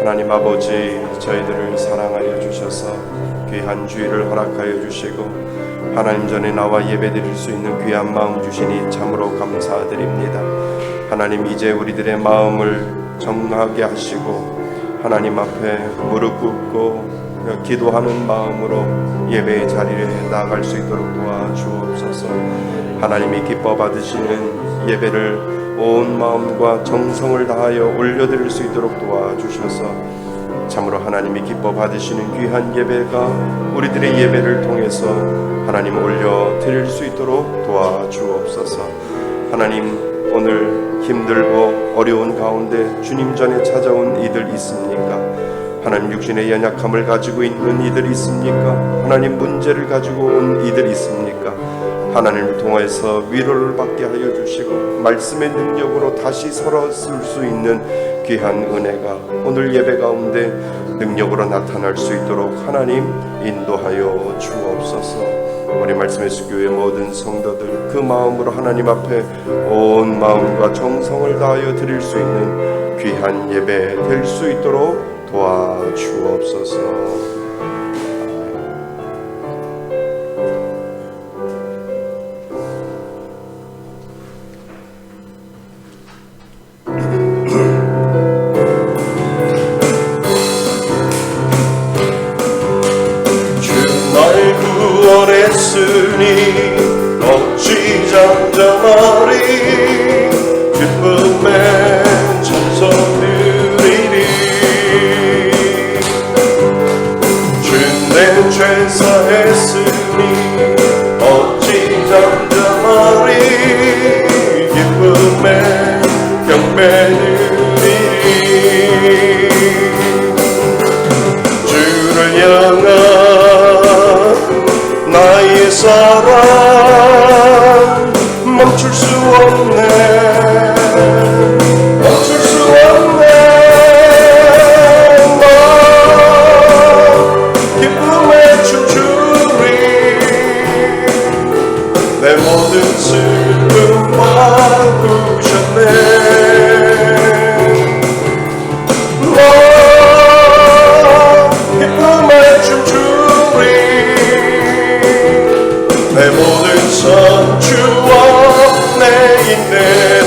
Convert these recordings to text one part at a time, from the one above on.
하나님 아버지, 저희들을 사랑하여 주셔서 귀한 주일을 허락하여 주시고 하나님 전에 나와 예배드릴 수 있는 귀한 마음 주시니 참으로 감사드립니다. 하나님, 이제 우리들의 마음을 정하게 하시고 하나님 앞에 무릎 꿇고 기도하는 마음으로 예배의 자리에 나아갈 수 있도록 도와주옵소서. 하나님이 기뻐 받으시는 예배를 온 마음과 정성을 다하여 올려드릴 수 있도록 도와주셔서 참으로 하나님이 기뻐 받으시는 귀한 예배가 우리들의 예배를 통해서 하나님 올려드릴 수 있도록 도와주옵소서. 하나님, 오늘 힘들고 어려운 가운데 주님 전에 찾아온 이들 있습니까? 하나님, 육신의 연약함을 가지고 있는 이들 있습니까? 하나님, 문제를 가지고 온 이들 있습니까? 하나님을 통해서 위로를 받게 하여 주시고 말씀의 능력으로 다시 서러쓸 수 있는 귀한 은혜가 오늘 예배 가운데 능력으로 나타날 수 있도록 하나님 인도하여 주옵소서. 우리 말씀의 수교회 모든 성도들 그 마음으로 하나님 앞에 온 마음과 정성을 다하여 드릴 수 있는 귀한 예배 될 수 있도록 도와주옵소서. 어찌 잠잠하리 기쁨에 찬송 드리리 주내 죄사했으니 어찌 잠잠하리 기쁨에 경배 드리리 주를 향한 나의 사랑 멈출 수 없네 멈출 수 없네 나 기쁨에 춤추리 내 모든 슬픔 바꾸셨네 나 기쁨에 춤추리 내 모든 선주와 내 인내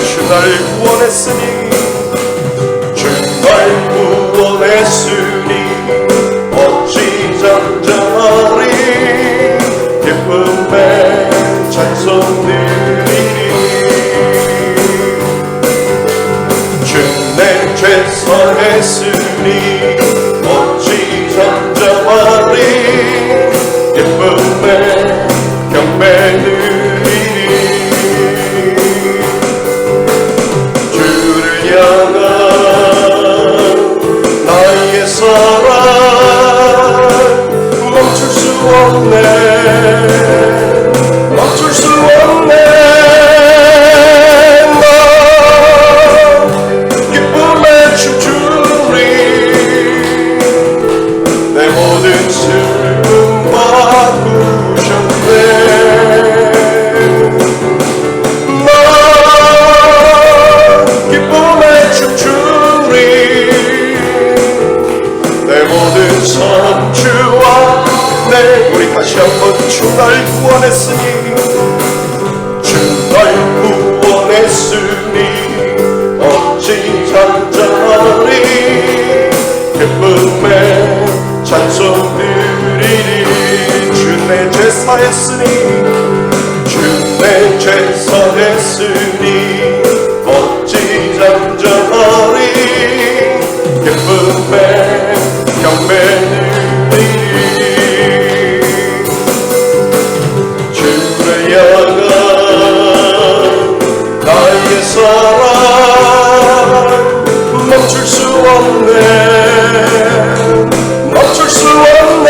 주 날 구원했으니 주 날 구원했으니 어찌 잠잠하리 기쁨에 찬송 드리리 주 내 죄 사했으니 어찌 잠잠하리 기쁨에 경배 드리리 주를 향한 나의 사랑 멈출 수 없네 멈출 수 없네 나 기쁨에 춤추리 내 모든 슬픔 바꾸셨네 선주와 내 우리 다시 한번 주 날 구원했으니 주 날 구원했으니 어찌 잠잠하리 기쁨에 찬송 드리리 주 내 죄 사했으니 주 내 죄 사했으니 어찌 잠잠하리 기쁨에 경배 주를 향한 나의 사랑 멈출 수 없네 멈출 수 없네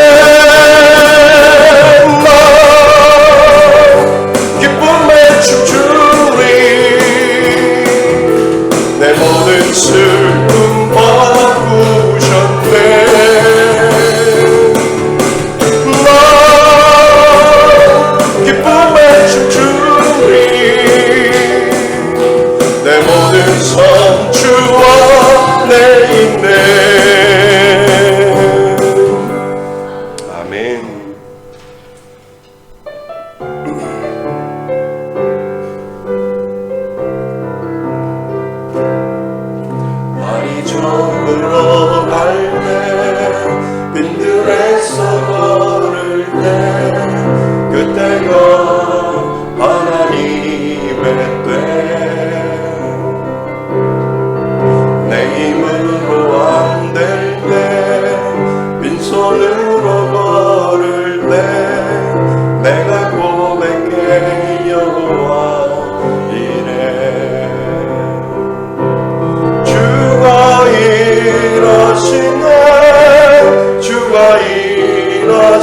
나 기쁨에 춤추리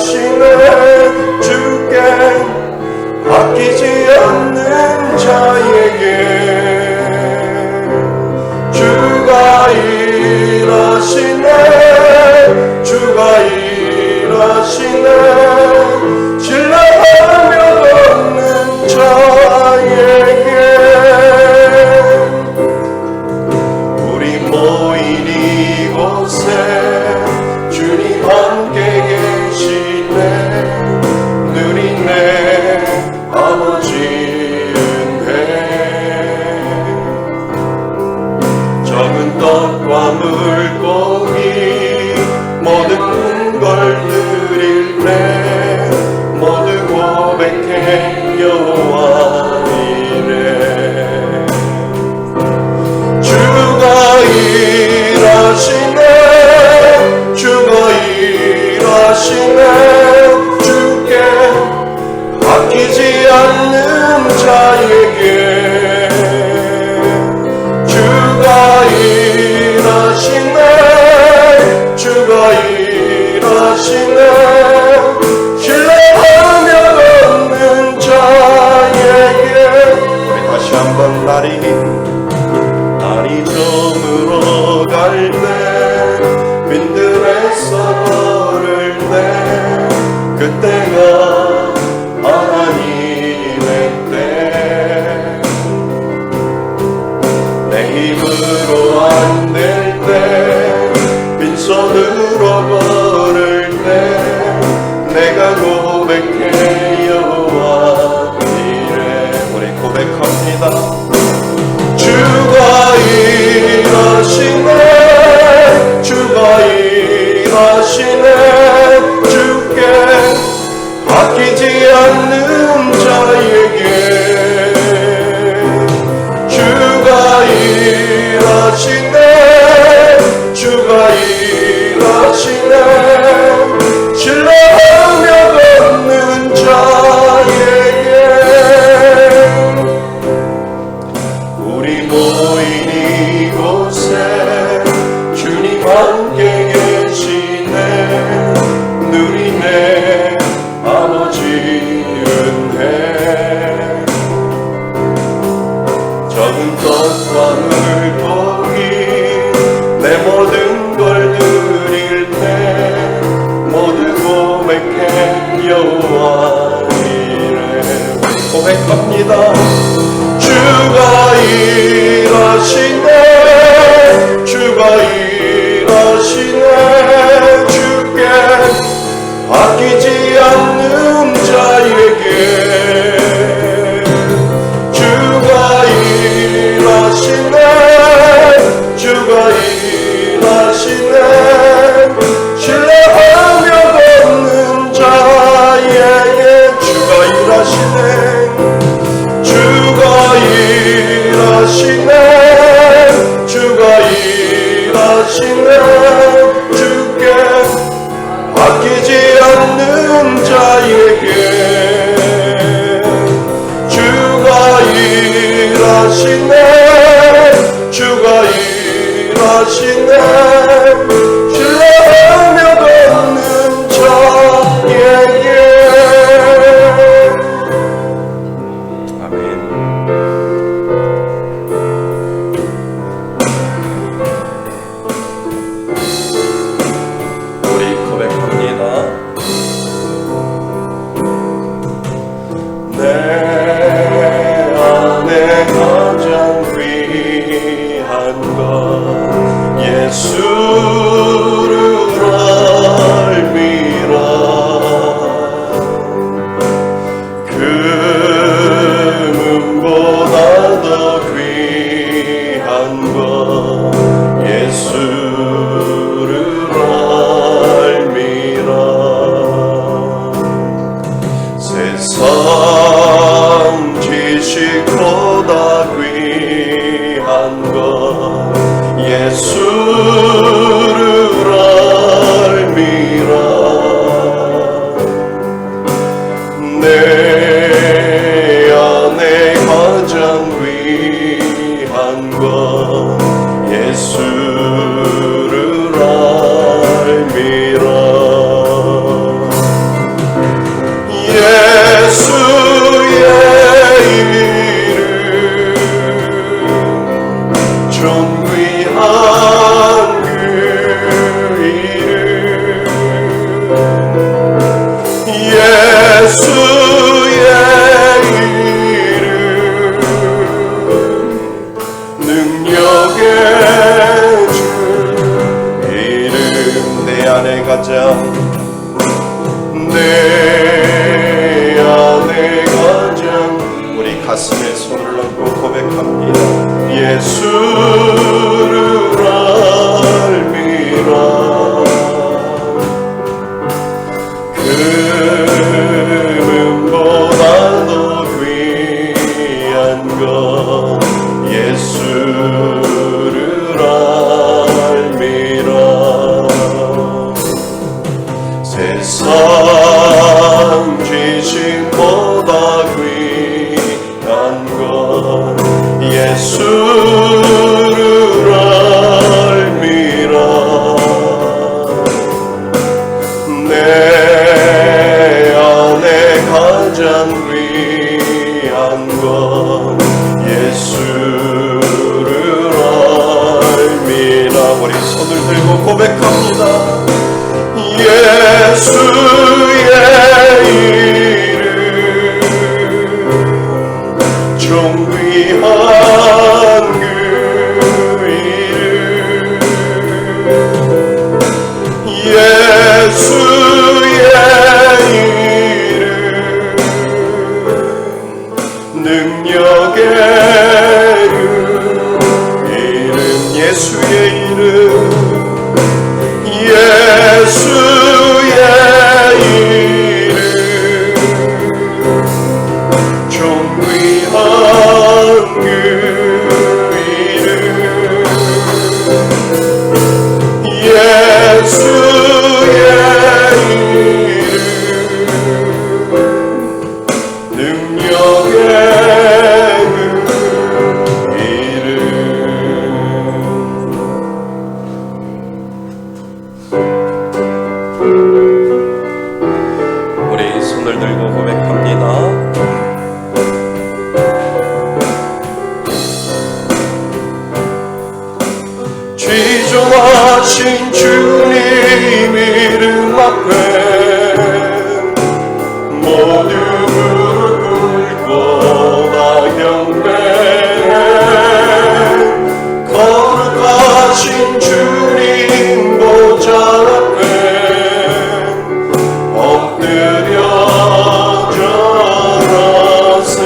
일하시네 주께 아끼지 않는 자에게 주가 일하시네 주가 일하시네 신뢰하며 걷는 자에게 우리 모인 이곳에 주님 함께 계시네 누리네 아버지 은혜 적은 떡과 물고기 모든 걸 드릴 때 모두 고백해 여호와 이래 주가 일하시네 주가 일하시네 주께 아끼지 않는 자에게 주가 일하시네 주가 일하시네 신뢰하며 걷는 자에게 우리 다시 한번 날이 저물어 갈 때 빈들에서 걸을 때 그때가 하나님의 때 내 힘으로 안 될 때 빈손으로 걸을 때 내가 고백해 여호와 이래 우리 고백합니다 주가 일하시네 주가 일하시네 주께 아끼지 않는 자에게 주가 일하시네 주가 일하시네 신뢰하며 걷는 자에게 우리 모인 이곳에 주님 함께 계시네 누리네 아버지 은혜 적은 떡과 물고기 내 모든 걸 드릴 때 모두 고백해 여호와 이래 고백합니다 주가 일하시네 주가 일하시네 안에 가자 내 안에 가자 우리 가슴에 손을 얹고 고백합니다. 예수를 알미라 금은보다 더 귀한 것 예수를 알미라 세상 지식보다 귀한 것 예수를 알미라 내 안에 가장 귀한 것 예수를 알미라 우리 손을 들고 고백합니다. 예수의 이름 존귀한 그 이름 예수의 이름 능력의 이름 예수의 이름 예수의 이름 존귀한 그 이름 예수의 이름 능력의 그 이름 우리 손을 들고 고백합니다. 지존하신 주님 이름 앞에 모두 무릎 꿇고 다 경배해 거룩하신 주님 보좌 앞에 엎드려 절하세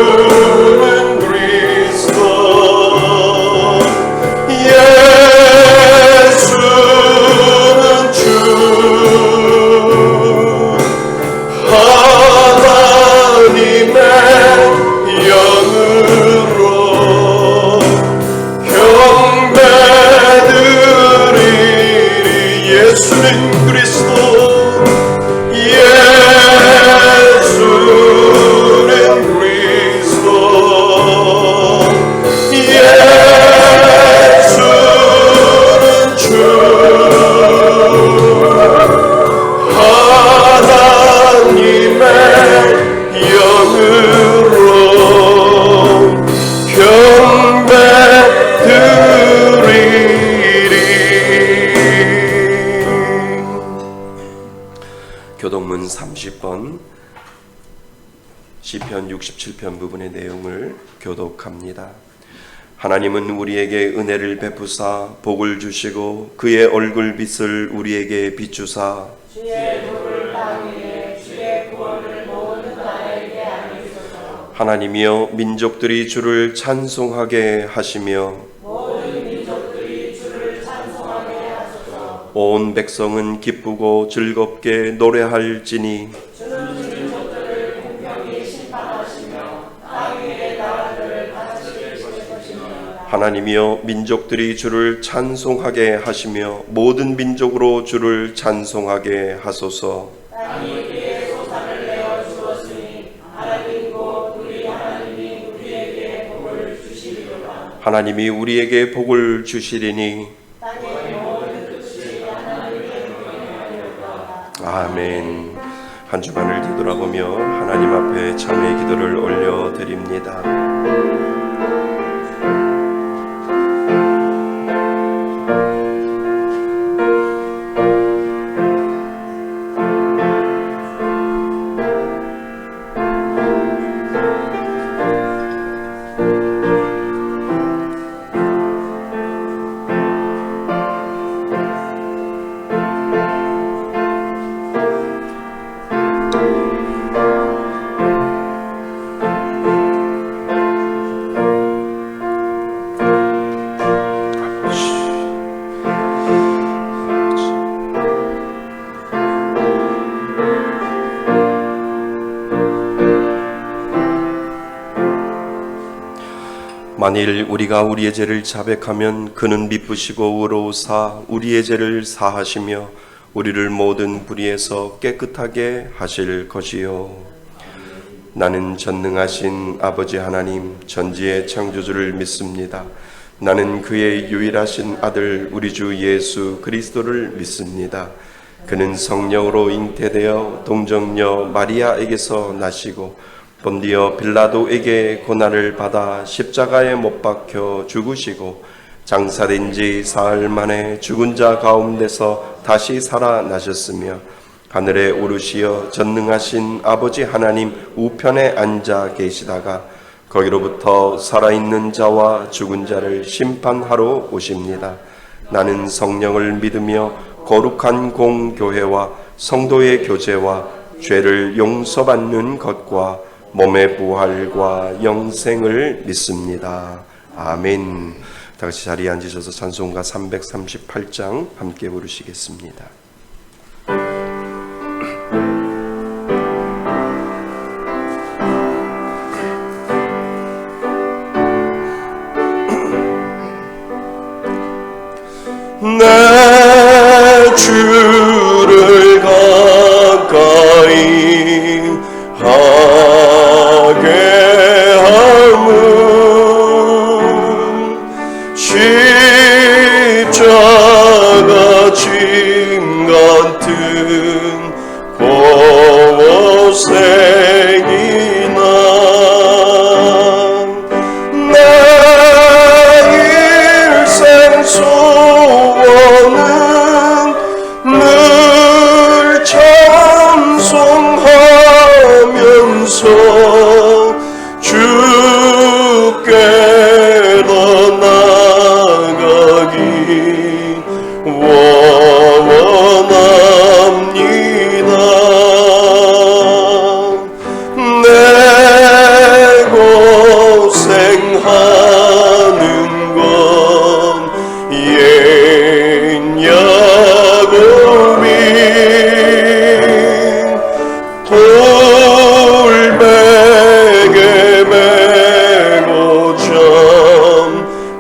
예수는 그리스도 예수는 주 하나님의 영으로 경배드리리 예수는 그리스도 예수는 그리스도 예수는 주 하나님의 영으로 경배드리리 교독문 30번 시편 67편 부분의 내용을 교독합니다. 하나님은 우리에게 은혜를 베푸사 복을 주시고 그의 얼굴빛을 우리에게 비추사 주의 도를 땅 위에 주의 구원을 모든 나라에게 알리소서. 하나님이여 민족들이 주를 찬송하게 하시며 모든 민족들이 주를 찬송하게 하소서. 온 백성은 기쁘고 즐겁게 노래할지니 주는 민족들을 공평히 심판하시며 땅 위의 나라들을 다스리실 것입니다. 하나님이여 민족들이 주를 찬송하게 하시며 모든 민족으로 주를 찬송하게 하소서. 땅이 우리의 소산을 내어 주었으니 하나님 곧 우리 하나님이 우리에게 복을 주시리로다. 하나님이 우리에게 복을 주시리니 땅의 모든 끝이 하나님께 영광이로다. 아멘. 한 주간을 뒤돌아보며 하나님 앞에 참회의 기도를 올려드립니다. 만일 우리가 우리의 죄를 자백하면 그는 미쁘시고 의로우사 우리의 죄를 사하시며 우리를 모든 불의에서 깨끗하게 하실 것이요. 나는 전능하신 아버지 하나님 전지의 창조주를 믿습니다. 나는 그의 유일하신 아들 우리 주 예수 그리스도를 믿습니다. 그는 성령으로 잉태되어 동정녀 마리아에게서 나시고 본디오 빌라도에게 고난을 받아 십자가에 못 박혀 죽으시고 장사된 지 사흘 만에 죽은 자 가운데서 다시 살아나셨으며 하늘에 오르시어 전능하신 아버지 하나님 우편에 앉아 계시다가 거기로부터 살아있는 자와 죽은 자를 심판하러 오십니다. 나는 성령을 믿으며 거룩한 공교회와 성도의 교제와 죄를 용서받는 것과 몸의 부활과 영생을 믿습니다. 아멘. 다 같이 자리에 앉으셔서 찬송가 338장 함께 부르시겠습니다. 내 주를 가까이 하게 함은 십자가 짐 같은 고생이나 내 일생 소원은 늘 찬송하면서 주께로 나가기 원합니다. 내 고생하는 건 야곱이 돌베개 메고 참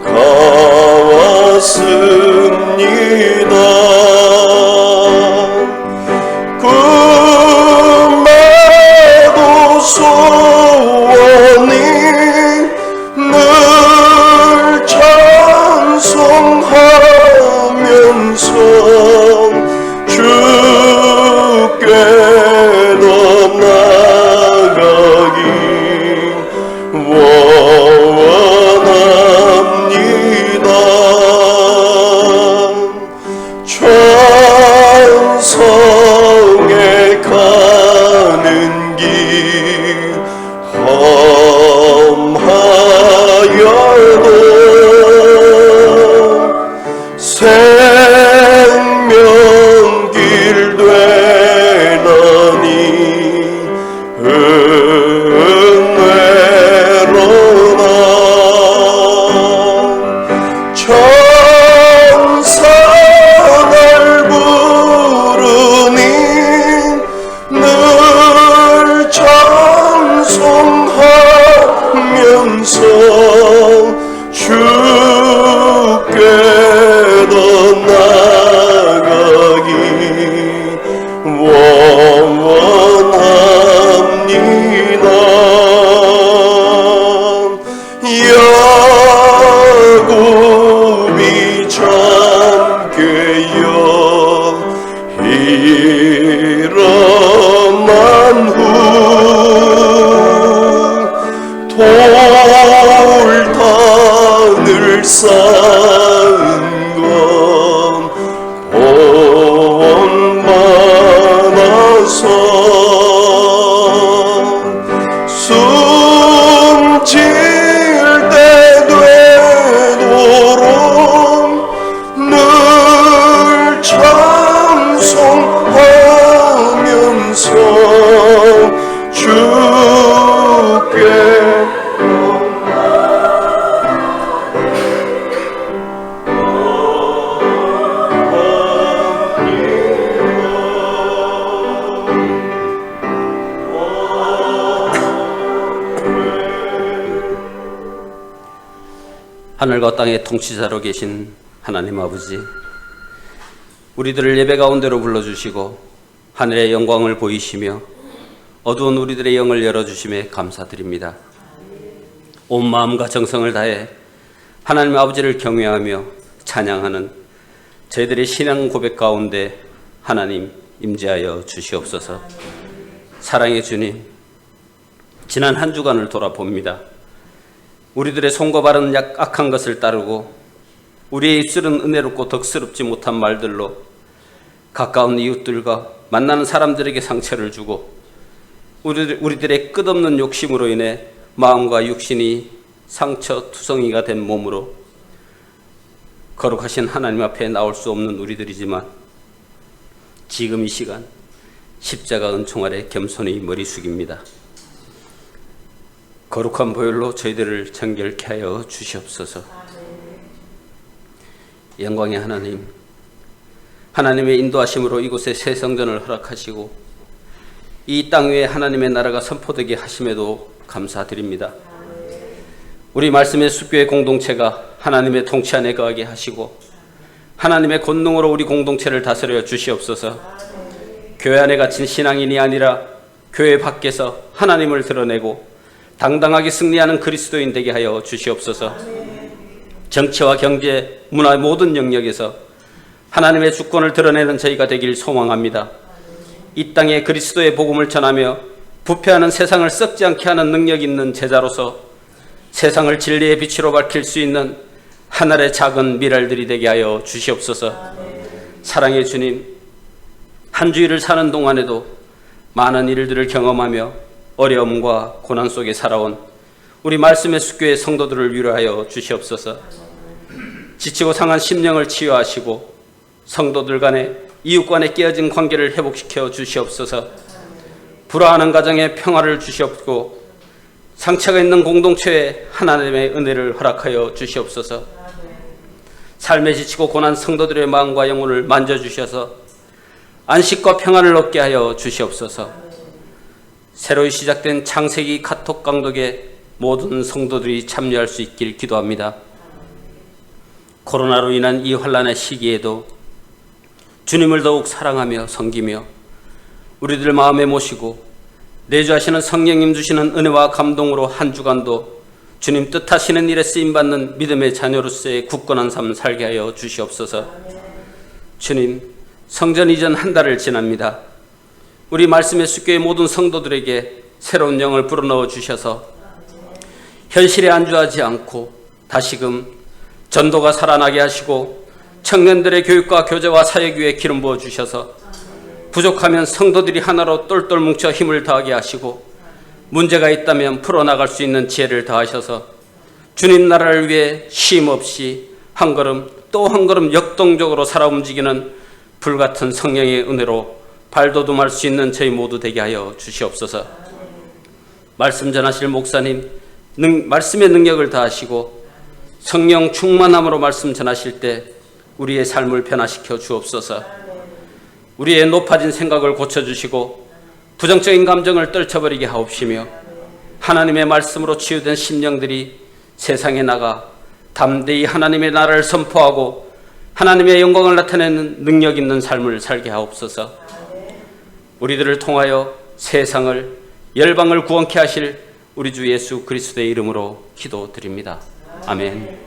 가왔습니다. 꿈에도 소원이 늘 찬송하면서 주께로 나가기 원합니다. 천성에 가는 길 험하여도 생명길 되나니 은혜로나 천사날 부르니 늘 찬송하면서 주께로 나가기 원합니다. 야곱이 참깨여 일어난 후 돌단을 쌓은 건 본받아서 숨질 때 되도록 늘 찬송하면서 주께 하늘과 땅의 통치자로 계신 하나님 아버지, 우리들을 예배 가운데로 불러주시고 하늘의 영광을 보이시며 어두운 우리들의 영을 열어주심에 감사드립니다. 온 마음과 정성을 다해 하나님 아버지를 경외하며 찬양하는 저희들의 신앙 고백 가운데 하나님 임재하여 주시옵소서. 사랑의 주님, 지난 한 주간을 돌아봅니다. 우리들의 손과 발은 악한 것을 따르고 우리의 입술은 은혜롭고 덕스럽지 못한 말들로 가까운 이웃들과 만나는 사람들에게 상처를 주고 우리들의 끝없는 욕심으로 인해 마음과 육신이 상처투성이가 된 몸으로 거룩하신 하나님 앞에 나올 수 없는 우리들이지만 지금 이 시간 십자가 은총 아래 겸손히 머리 숙입니다. 거룩한 보혈로 저희들을 정결케 하여 주시옵소서. 영광의 하나님, 하나님의 인도하심으로 이곳에 새 성전을 허락하시고 이 땅 위에 하나님의 나라가 선포되게 하심에도 감사드립니다. 우리 말씀의 숲교회 공동체가 하나님의 통치 안에 거하게 하시고 하나님의 권능으로 우리 공동체를 다스려 주시옵소서. 교회 안에 갇힌 신앙인이 아니라 교회 밖에서 하나님을 드러내고 당당하게 승리하는 그리스도인 되게 하여 주시옵소서. 정치와 경제, 문화 모든 영역에서 하나님의 주권을 드러내는 저희가 되길 소망합니다. 이 땅에 그리스도의 복음을 전하며 부패하는 세상을 썩지 않게 하는 능력 있는 제자로서 세상을 진리의 빛으로 밝힐 수 있는 하늘의 작은 미랄들이 되게 하여 주시옵소서. 사랑의 주님, 한 주일을 사는 동안에도 많은 일들을 경험하며 어려움과 고난 속에 살아온 우리 말씀의 숲교회 성도들을 위로하여 주시옵소서. 지치고 상한 심령을 치유하시고 성도들 간에 이웃 간에 깨어진 관계를 회복시켜 주시옵소서. 불화하는 가정에 평화를 주시옵고 상처가 있는 공동체에 하나님의 은혜를 허락하여 주시옵소서. 삶에 지치고 고난 성도들의 마음과 영혼을 만져주셔서 안식과 평안을 얻게 하여 주시옵소서. 새로 시작된 창세기 카톡 강독에 모든 성도들이 참여할 수 있길 기도합니다. 코로나로 인한 이 환난의 시기에도 주님을 더욱 사랑하며 섬기며 우리들 마음에 모시고 내주하시는 성령님 주시는 은혜와 감동으로 한 주간도 주님 뜻하시는 일에 쓰임받는 믿음의 자녀로서의 굳건한 삶 살게 하여 주시옵소서. 주님, 성전 이전 한 달을 지납니다. 우리 말씀의 숲교회 모든 성도들에게 새로운 영을 불어넣어 주셔서 현실에 안주하지 않고 다시금 전도가 살아나게 하시고 청년들의 교육과 교제와 사역 위에 기름 부어 주셔서 부족하면 성도들이 하나로 똘똘 뭉쳐 힘을 더하게 하시고 문제가 있다면 풀어나갈 수 있는 지혜를 더하셔서 주님 나라를 위해 쉼 없이 한 걸음 또 한 걸음 역동적으로 살아 움직이는 불같은 성령의 은혜로 발돋움할 수 있는 저희 모두 되게 하여 주시옵소서. 말씀 전하실 목사님, 말씀의 능력을 다하시고 성령 충만함으로 말씀 전하실 때 우리의 삶을 변화시켜 주옵소서. 우리의 높아진 생각을 고쳐주시고 부정적인 감정을 떨쳐버리게 하옵시며 하나님의 말씀으로 치유된 심령들이 세상에 나가 담대히 하나님의 나라를 선포하고 하나님의 영광을 나타내는 능력 있는 삶을 살게 하옵소서. 우리들을 통하여 세상을 열방을 구원케 하실 우리 주 예수 그리스도의 이름으로 기도드립니다. 아멘.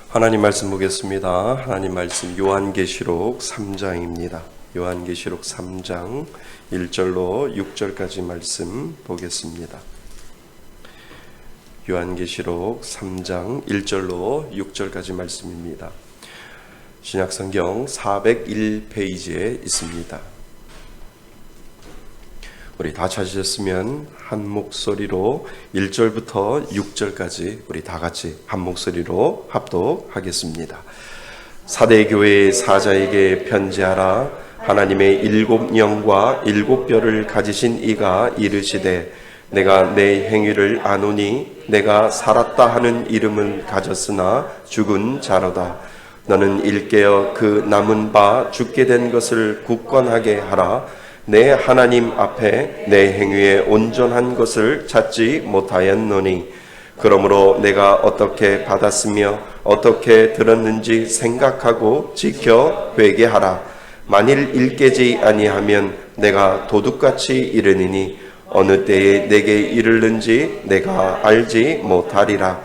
하나님 말씀 보겠습니다. 하나님 말씀 요한계시록 3장입니다. 요한계시록 3장 1절로 6절까지 말씀 보겠습니다. 요한계시록 3장 1절로 6절까지 말씀입니다. 신약성경 401페이지에 있습니다. 우리 다 찾으셨으면 한 목소리로 1절부터 6절까지 우리 다 같이 한 목소리로 합독하겠습니다. 사대교회의 사자에게 편지하라. 하나님의 7 영과 7 뼈를 가지신 이가 이르시되 내가 내 행위를 아노니 내가 살았다 하는 이름은 가졌으나 죽은 자로다. 너는 일깨어 그 남은 바 죽게 된 것을 굳건하게 하라. 내 하나님 앞에 내 행위에 온전한 것을 찾지 못하였노니 그러므로 내가 어떻게 받았으며 어떻게 들었는지 생각하고 지켜 회개하라. 만일 일깨지 아니하면 내가 도둑같이 이르니니 어느 때에 내게 이르는지 내가 알지 못하리라.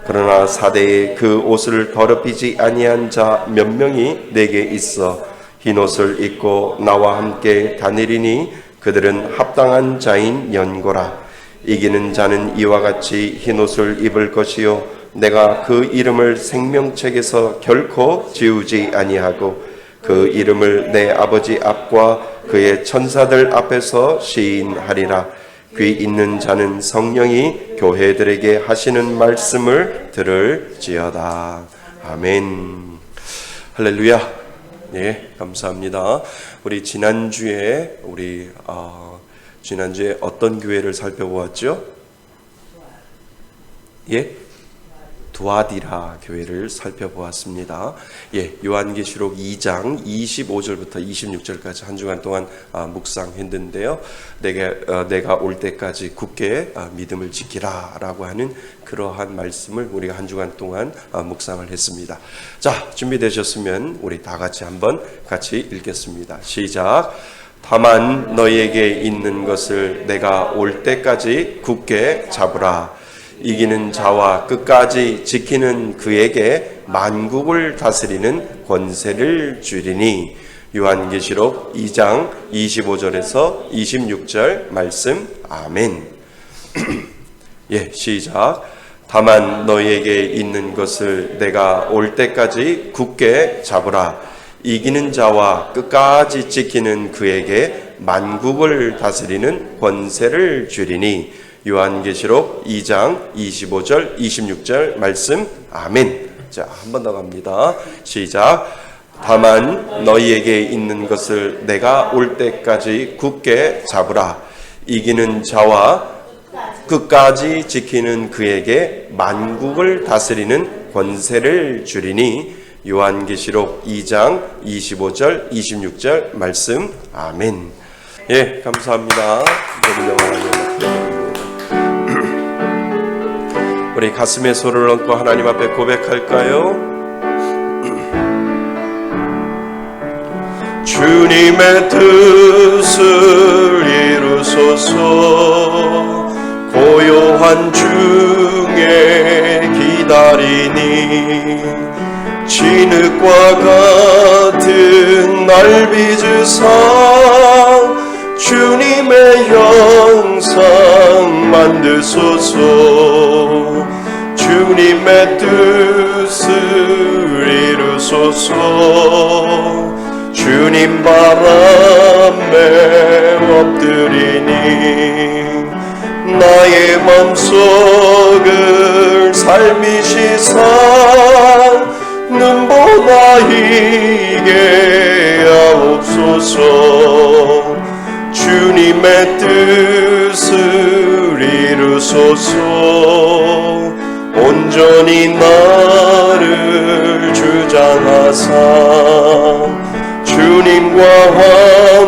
그러나 사대에 그 옷을 더럽히지 아니한 자 몇 명이 내게 있어 흰옷을 입고 나와 함께 다니리니 그들은 합당한 자인 연고라. 이기는 자는 이와 같이 흰옷을 입을 것이요 내가 그 이름을 생명책에서 결코 지우지 아니하고 그 이름을 내 아버지 앞과 그의 천사들 앞에서 시인하리라. 귀 있는 자는 성령이 교회들에게 하시는 말씀을 들을지어다. 아멘. 할렐루야. 네, 감사합니다. 우리 지난주에 어떤 교회를 살펴보았죠? 예? 두아디라 교회를 살펴보았습니다. 예, 요한계시록 2장 25절부터 26절까지 한 주간 동안 묵상했는데요. 내가 올 때까지 굳게 믿음을 지키라라고 하는 그러한 말씀을 우리가 한 주간 동안 묵상을 했습니다. 자, 준비되셨으면 우리 다 같이 한번 같이 읽겠습니다. 시작. 다만 너희에게 있는 것을 내가 올 때까지 굳게 잡으라. 이기는 자와 끝까지 지키는 그에게 만국을 다스리는 권세를 주리니. 요한계시록 2장 25절에서 26절 말씀. 아멘. 예, 시작. 다만 너희에게 있는 것을 내가 올 때까지 굳게 잡으라. 이기는 자와 끝까지 지키는 그에게 만국을 다스리는 권세를 주리니. 요한계시록 2장 25절 26절 말씀. 아멘. 자, 한 번 더 갑니다. 시작. 다만 너희에게 있는 것을 내가 올 때까지 굳게 잡으라. 이기는 자와 끝까지 지키는 그에게 만국을 다스리는 권세를 주리니. 요한계시록 2장 25절 26절 말씀. 아멘. 예, 감사합니다. 우리 가슴에 손을 얹고 하나님 앞에 고백할까요? 주님의 뜻을 이루소서. 고요한 중에 기다리니 진흙과 같은 날 빚으사 주님의 형상 만드소서. 주님의 뜻을 이루소서. 주님 바람에 엎드리니 나의 맘속을 살미시사 눈보다 희게 하옵소서. 주님의 뜻을 이루소서. 온전히 나를 주장하사 주님과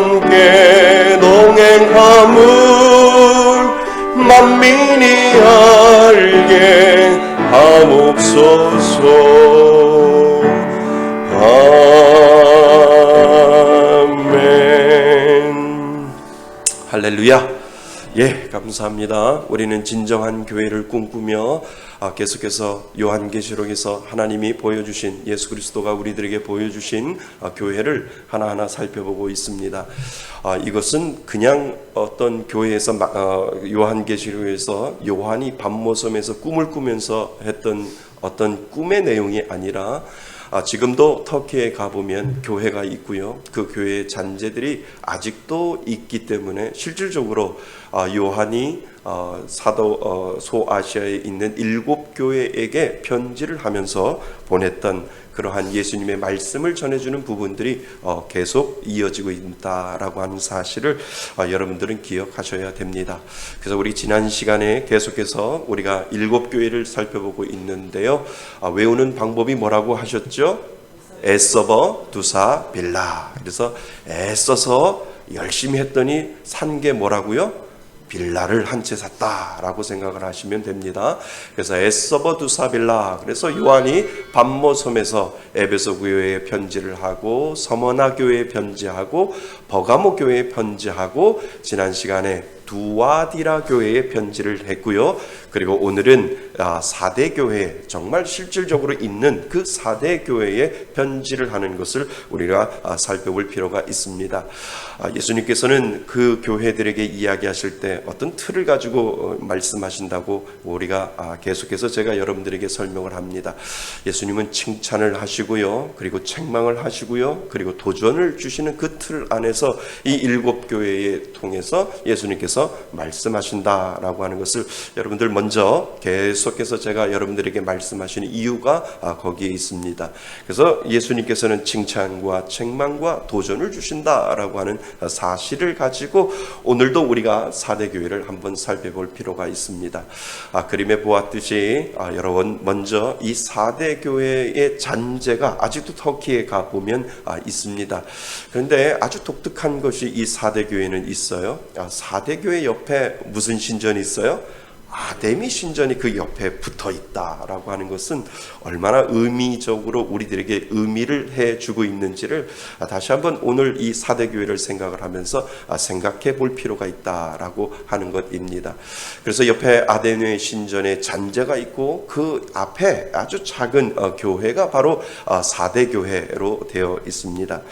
함께 동행함을 만민이 알게 하옵소서. 아멘. 할렐루야. 예, 감사합니다. 우리는 진정한 교회를 꿈꾸며 계속해서 요한계시록에서 하나님이 보여주신, 예수 그리스도가 우리들에게 보여주신 교회를 하나하나 살펴보고 있습니다. 이것은 그냥 어떤 교회에서 요한계시록에서 요한이 밤모섬에서 꿈을 꾸면서 했던 어떤 꿈의 내용이 아니라 지금도 터키에 가보면 교회가 있고요. 그 교회의 잔재들이 아직도 있기 때문에 실질적으로 요한이 사도 소아시아에 있는 7교회에게 편지를 하면서 보냈던 그러한 예수님의 말씀을 전해주는 부분들이 계속 이어지고 있다라고 하는 사실을 여러분들은 기억하셔야 됩니다. 그래서 우리 지난 시간에 계속해서 우리가 7교회를 살펴보고 있는데요. 외우는 방법이 뭐라고 하셨죠? 에서버, 두사, 빌라. 그래서 애써서 열심히 했더니 산 게 뭐라고요? 빌라를 한 채 샀다라고 생각을 하시면 됩니다. 그래서 에서버 두사 빌라. 그래서 요한이 밤모섬에서 에베소 교회에 편지를 하고 서머나 교회에 편지하고 버가모 교회에 편지하고 편지한 시간에 두아디라 교회에 편지를 했고요. 그리고 오늘은 4대 교회, 정말 실질적으로 있는 그 4대 교회에 편지를 하는 것을 우리가 살펴볼 필요가 있습니다. 예수님께서는 그 교회들에게 이야기하실 때 어떤 틀을 가지고 말씀하신다고 우리가 계속해서 제가 여러분들에게 설명을 합니다. 예수님은 칭찬을 하시고요, 그리고 책망을 하시고요, 그리고 도전을 주시는 그 틀 안에서 이 7교회에 통해서 예수님께서 말씀하신다라고 하는 것을 여러분들 먼저 계속해서 제가 여러분들에게 말씀하시는 이유가 거기에 있습니다. 그래서 예수님께서는 칭찬과 책망과 도전을 주신다라고 하는 사실을 가지고 오늘도 우리가 4대 교회를 한번 살펴볼 필요가 있습니다. 그림에 보았듯이 여러분 먼저 이 4대 교회의 잔재가 아직도 터키에 가보면 있습니다. 그런데 아주 독특한 것이 이 4대 교회는 있어요. 4대 교회 옆에 무슨 신전이 있어요? 아데미 신전이 그 옆에 붙어 있다라고 하는 것은 얼마나 의미적으로 우리들에게 의미를 해주고 있는지를 다시 한번 오늘 이 4대 교회를 생각을 하면서 생각해 볼 필요가 있다라고 하는 것입니다. 그래서 옆에 아데미 신전에 잔재가 있고 그 앞에 아주 작은 교회가 바로 4대 교회로 되어 있습니다.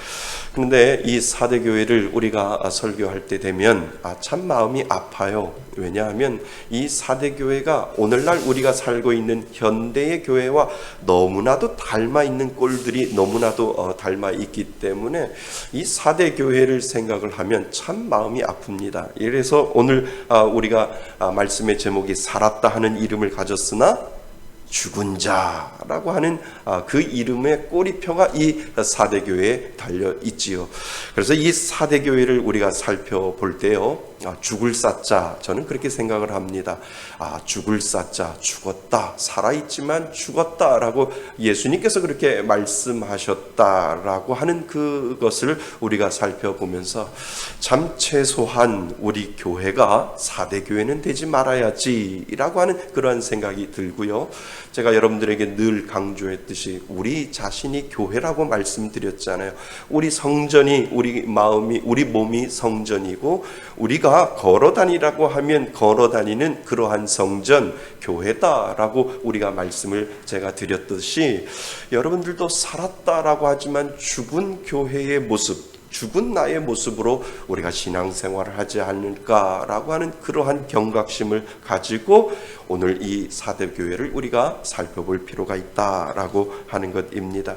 그런데 이 4대 교회를 우리가 설교할 때 되면 참 마음이 아파요. 왜냐하면 이 4대 교회가 오늘날 우리가 살고 있는 현대의 교회와 너무나도 닮아 있는 꼴들이 너무나도 닮아 있기 때문에 이 4대 교회를 생각을 하면 참 마음이 아픕니다. 그래서 오늘 우리가 말씀의 제목이 살았다 하는 이름을 가졌으나 죽은 자라고 하는 그 이름의 꼬리표가 이 4대 교회에 달려 있지요. 그래서 이 4대 교회를 우리가 살펴볼 때요, 죽을 사자, 저는 그렇게 생각을 합니다. 죽을 사자, 죽었다, 살아있지만 죽었다라고 예수님께서 그렇게 말씀하셨다라고 하는 그것을 우리가 살펴보면서 참 최소한 우리 교회가 4대 교회는 되지 말아야지라고 하는 그러한 생각이 들고요. 제가 여러분들에게 늘 강조했듯이 우리 자신이 교회라고 말씀드렸잖아요. 우리 성전이, 우리 마음이, 우리 몸이 성전이고 우리가 걸어다니라고 하면 걸어다니는 그러한 성전, 교회다라고 우리가 말씀을 제가 드렸듯이 여러분들도 살았다라고 하지만 죽은 교회의 모습, 죽은 나의 모습으로 우리가 신앙생활을 하지 않을까라고 하는 그러한 경각심을 가지고 오늘 이 4대 교회를 우리가 살펴볼 필요가 있다라고 하는 것입니다.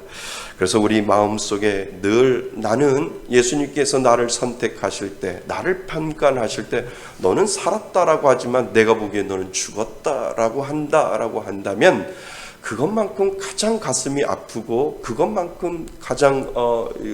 그래서 우리 마음속에 늘 나는 예수님께서 나를 선택하실 때, 나를 판단하실 때 너는 살았다라고 하지만 내가 보기에 너는 죽었다라고 한다면 그것만큼 가장 가슴이 아프고 그것만큼 가장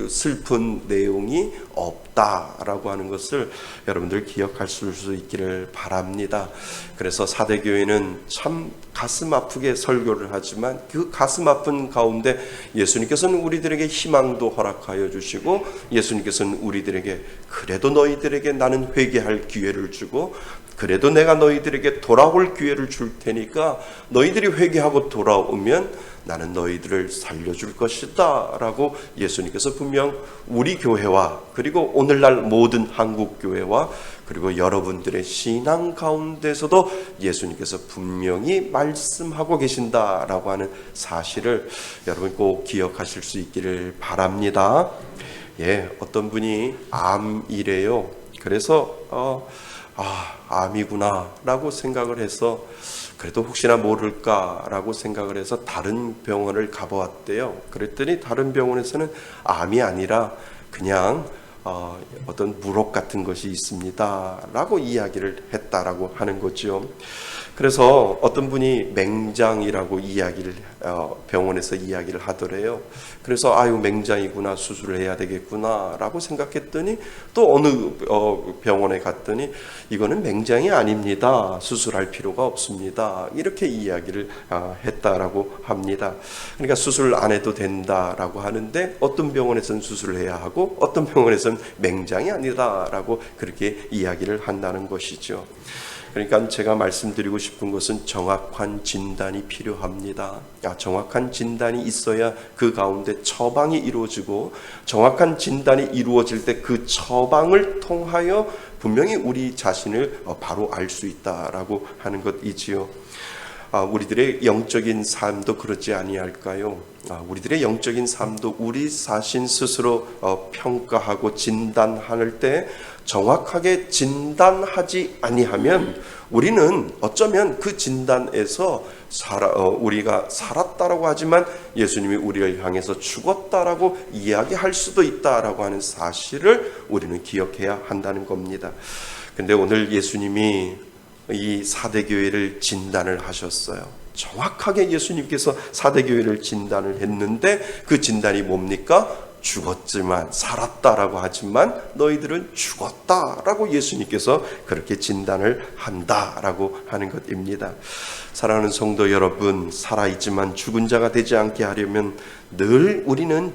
슬픈 내용이 없다라고 하는 것을 여러분들 기억할 수 있기를 바랍니다. 그래서 4대 교회는 참 가슴 아프게 설교를 하지만 그 가슴 아픈 가운데 예수님께서는 우리들에게 희망도 허락하여 주시고 예수님께서는 우리들에게 그래도 너희들에게 나는 회개할 기회를 주고 그래도 내가 너희들에게 돌아올 기회를 줄 테니까 너희들이 회개하고 돌아오면 나는 너희들을 살려줄 것이다 라고 예수님께서 분명 우리 교회와 그리고 오늘날 모든 한국 교회와 그리고 여러분들의 신앙 가운데서도 예수님께서 분명히 말씀하고 계신다라고 하는 사실을 여러분 꼭 기억하실 수 있기를 바랍니다. 어떤 분이 암이래요. 그래서 암이구나 라고 생각을 해서 그래도 혹시나 모를까라고 생각을 해서 다른 병원을 가보았대요. 그랬더니 다른 병원에서는 암이 아니라 그냥 어떤 물혹 같은 것이 있습니다라고 이야기를 했다라고 하는 거죠. 그래서 어떤 분이 맹장이라고 이야기를 병원에서 이야기를 하더래요. 그래서 아유 맹장이구나, 수술을 해야 되겠구나라고 생각했더니 또 어느 병원에 갔더니 이거는 맹장이 아닙니다, 수술할 필요가 없습니다, 이렇게 이야기를 했다라고 합니다. 그러니까 수술 안 해도 된다라고 하는데 어떤 병원에서는 수술을 해야 하고 어떤 병원에서는 맹장이 아니다라고 그렇게 이야기를 한다는 것이죠. 그러니까 제가 말씀드리고 싶은 것은 정확한 진단이 필요합니다. 정확한 진단이 있어야 그 가운데 처방이 이루어지고, 정확한 진단이 이루어질 때 그 처방을 통하여 분명히 우리 자신을 바로 알 수 있다라고 하는 것이지요. 우리들의 영적인 삶도 그렇지 아니할까요? 우리들의 영적인 삶도 우리 자신 스스로 평가하고 진단할 때 정확하게 진단하지 아니하면 우리는 어쩌면 그 진단에서 우리가 살았다라고 하지만 예수님이 우리를 향해서 죽었다라고 이야기할 수도 있다라고 하는 사실을 우리는 기억해야 한다는 겁니다. 근데 오늘 예수님이 이 사대교회를 진단을 하셨어요. 정확하게 예수님께서 사대교회를 진단을 했는데 그 진단이 뭡니까? 죽었지만 살았다라고 하지만 너희들은 죽었다라고 예수님께서 그렇게 진단을 한다라고 하는 것입니다. 사랑하는 성도 여러분, 살아있지만 죽은 자가 되지 않게 하려면 늘 우리는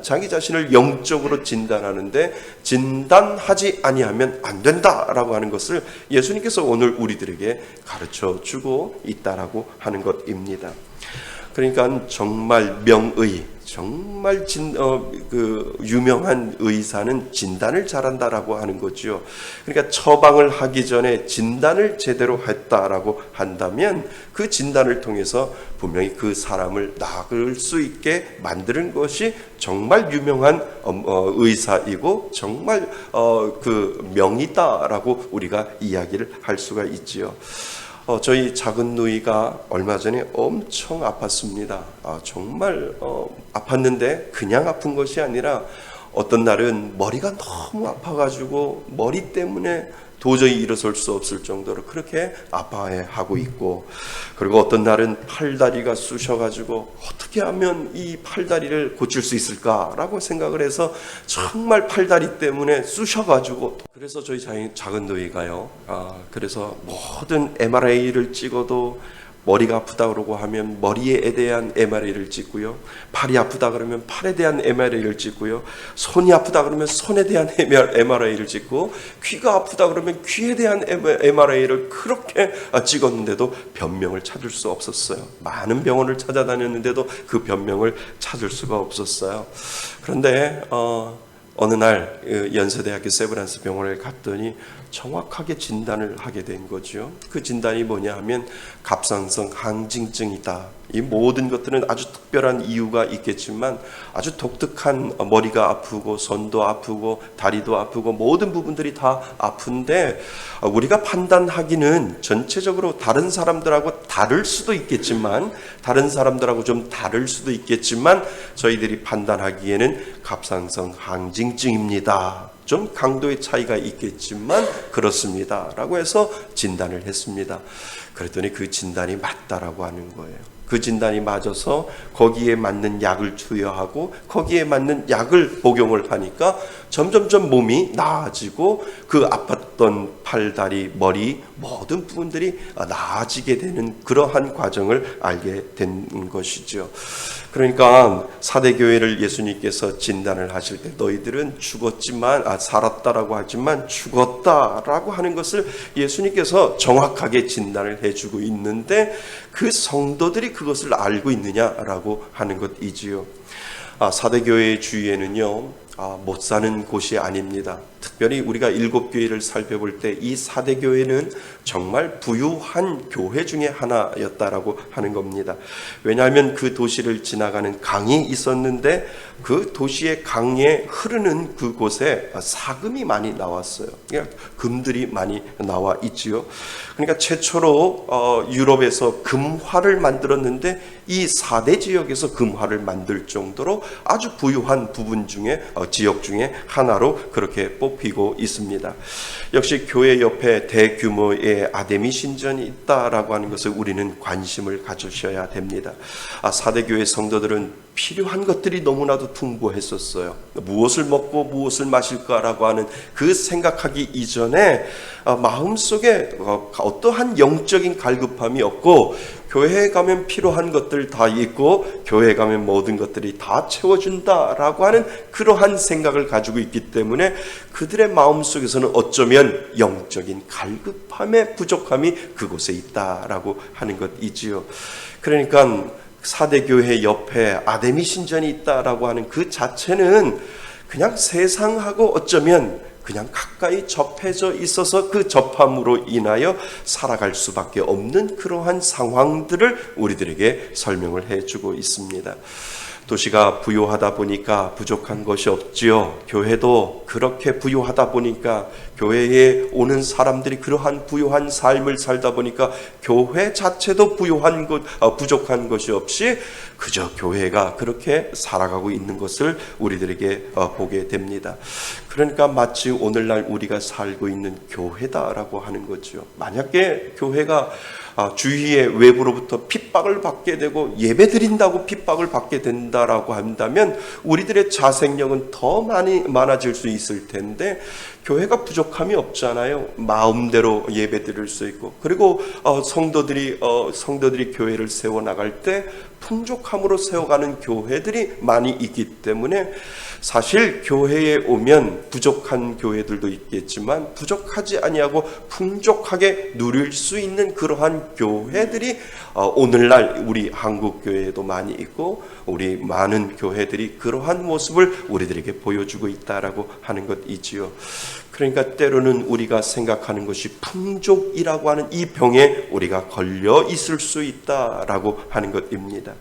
자기 자신을 영적으로 진단하는데 진단하지 아니하면 안 된다라고 하는 것을 예수님께서 오늘 우리들에게 가르쳐 주고 있다라고 하는 것입니다. 그러니까 정말 정말 유명한 의사는 진단을 잘한다라고 하는 거죠. 그러니까 처방을 하기 전에 진단을 제대로 했다라고 한다면 그 진단을 통해서 분명히 그 사람을 나을 수 있게 만드는 것이 정말 유명한 의사이고 정말 그 명이다라고 우리가 이야기를 할 수가 있지요. 저희 작은 누이가 얼마 전에 엄청 아팠습니다. 정말 아팠는데 그냥 아픈 것이 아니라 어떤 날은 머리가 너무 아파가지고 머리 때문에 도저히 일어설 수 없을 정도로 그렇게 아파하고 있고, 그리고 어떤 날은 팔다리가 쑤셔가지고 어떻게 하면 이 팔다리를 고칠 수 있을까라고 생각을 해서 정말 팔다리 때문에 쑤셔가지고, 그래서 저희 작은 누이가요, 그래서 모든 MRI를 찍어도 머리가 아프다 그러고 하면 머리에 대한 MRI를 찍고요, 팔이 아프다 그러면 팔에 대한 MRI를 찍고요, 손이 아프다 그러면 손에 대한 MRI를 찍고, 귀가 아프다 그러면 귀에 대한 MRI를 그렇게 찍었는데도 변명을 찾을 수 없었어요. 많은 병원을 찾아다녔는데도 그 변명을 찾을 수가 없었어요. 그런데 어느 날 연세대학교 세브란스 병원에 갔더니 정확하게 진단을 하게 된 거죠. 그 진단이 뭐냐 하면 갑상선 항진증이다. 이 모든 것들은 아주 특별한 이유가 있겠지만 아주 독특한, 머리가 아프고 손도 아프고 다리도 아프고 모든 부분들이 다 아픈데 우리가 판단하기는 전체적으로 다른 사람들하고 다를 수도 있겠지만 저희들이 판단하기에는 갑상선 항진증입니다. 좀 강도의 차이가 있겠지만 그렇습니다 라고 해서 진단을 했습니다. 그랬더니 그 진단이 맞다라고 하는 거예요. 그 진단이 맞아서 거기에 맞는 약을 투여하고 거기에 맞는 약을 복용을 하니까 점점점 몸이 나아지고 그 아팠던 팔, 다리, 머리 모든 부분들이 나아지게 되는 그러한 과정을 알게 된 것이죠. 그러니까 사대교회를 예수님께서 진단을 하실 때 너희들은 살았다라고 하지만 죽었다라고 하는 것을 예수님께서 정확하게 진단을 해주고 있는데 그 성도들이 그것을 알고 있느냐라고 하는 것이지요. 사대교회의 주위에는요, 못 사는 곳이 아닙니다. 특별히 우리가 7교회를 살펴볼 때 이 사대교회는 정말 부유한 교회 중에 하나였다라고 하는 겁니다. 왜냐하면 그 도시를 지나가는 강이 있었는데 그 도시의 강에 흐르는 그곳에 사금이 많이 나왔어요. 그러니까 금들이 많이 나와 있지요. 그러니까 최초로 유럽에서 금화를 만들었는데 이 사대 지역에서 금화를 만들 정도로 아주 부유한 부분 중에 지역 중에 하나로 그렇게 뽑히고 있습니다. 역시 교회 옆에 대규모의 아데미 신전이 있다라고 하는 것을 우리는 관심을 가주셔야 됩니다. 사대교회 성도들은 필요한 것들이 너무나도 풍부했었어요. 무엇을 먹고 무엇을 마실까라고 하는 그 생각하기 이전에 마음속에 어떠한 영적인 갈급함이 없고, 교회에 가면 필요한 것들 다 있고 교회에 가면 모든 것들이 다 채워준다라고 하는 그러한 생각을 가지고 있기 때문에 그들의 마음속에서는 어쩌면 영적인 갈급함의 부족함이 그곳에 있다라고 하는 것이지요. 그러니까 사대교회 옆에 아데미 신전이 있다라고 하는 그 자체는 그냥 세상하고 어쩌면 그냥 가까이 접해져 있어서 그 접함으로 인하여 살아갈 수밖에 없는 그러한 상황들을 우리들에게 설명을 해주고 있습니다. 도시가 부유하다 보니까 부족한 것이 없지요. 교회도 그렇게 부유하다 보니까, 교회에 오는 사람들이 그러한 부유한 삶을 살다 보니까 교회 자체도 부족한 것이 없이 그저 교회가 그렇게 살아가고 있는 것을 우리들에게 보게 됩니다. 그러니까 마치 오늘날 우리가 살고 있는 교회다라고 하는 거죠. 만약에 교회가 주위의 외부로부터 핍박을 받게 되고 예배드린다고 핍박을 받게 된다라고 한다면 우리들의 자생력은 더 많아질 수 있을 텐데, 교회가 부족함이 없잖아요. 마음대로 예배드릴 수 있고, 그리고 성도들이 교회를 세워 나갈 때 풍족함으로 세워가는 교회들이 많이 있기 때문에, 사실 교회에 오면 부족한 교회들도 있겠지만 부족하지 아니하고 풍족하게 누릴 수 있는 그러한 교회들이 오늘날 우리 한국 교회에도 많이 있고, 우리 많은 교회들이 그러한 모습을 우리들에게 보여주고 있다라고 하는 것이지요. 그러니까 때로는 우리가 생각하는 것이 풍족이라고 하는 이 병에 우리가 걸려 있을 수 있다라고 하는 것입니다.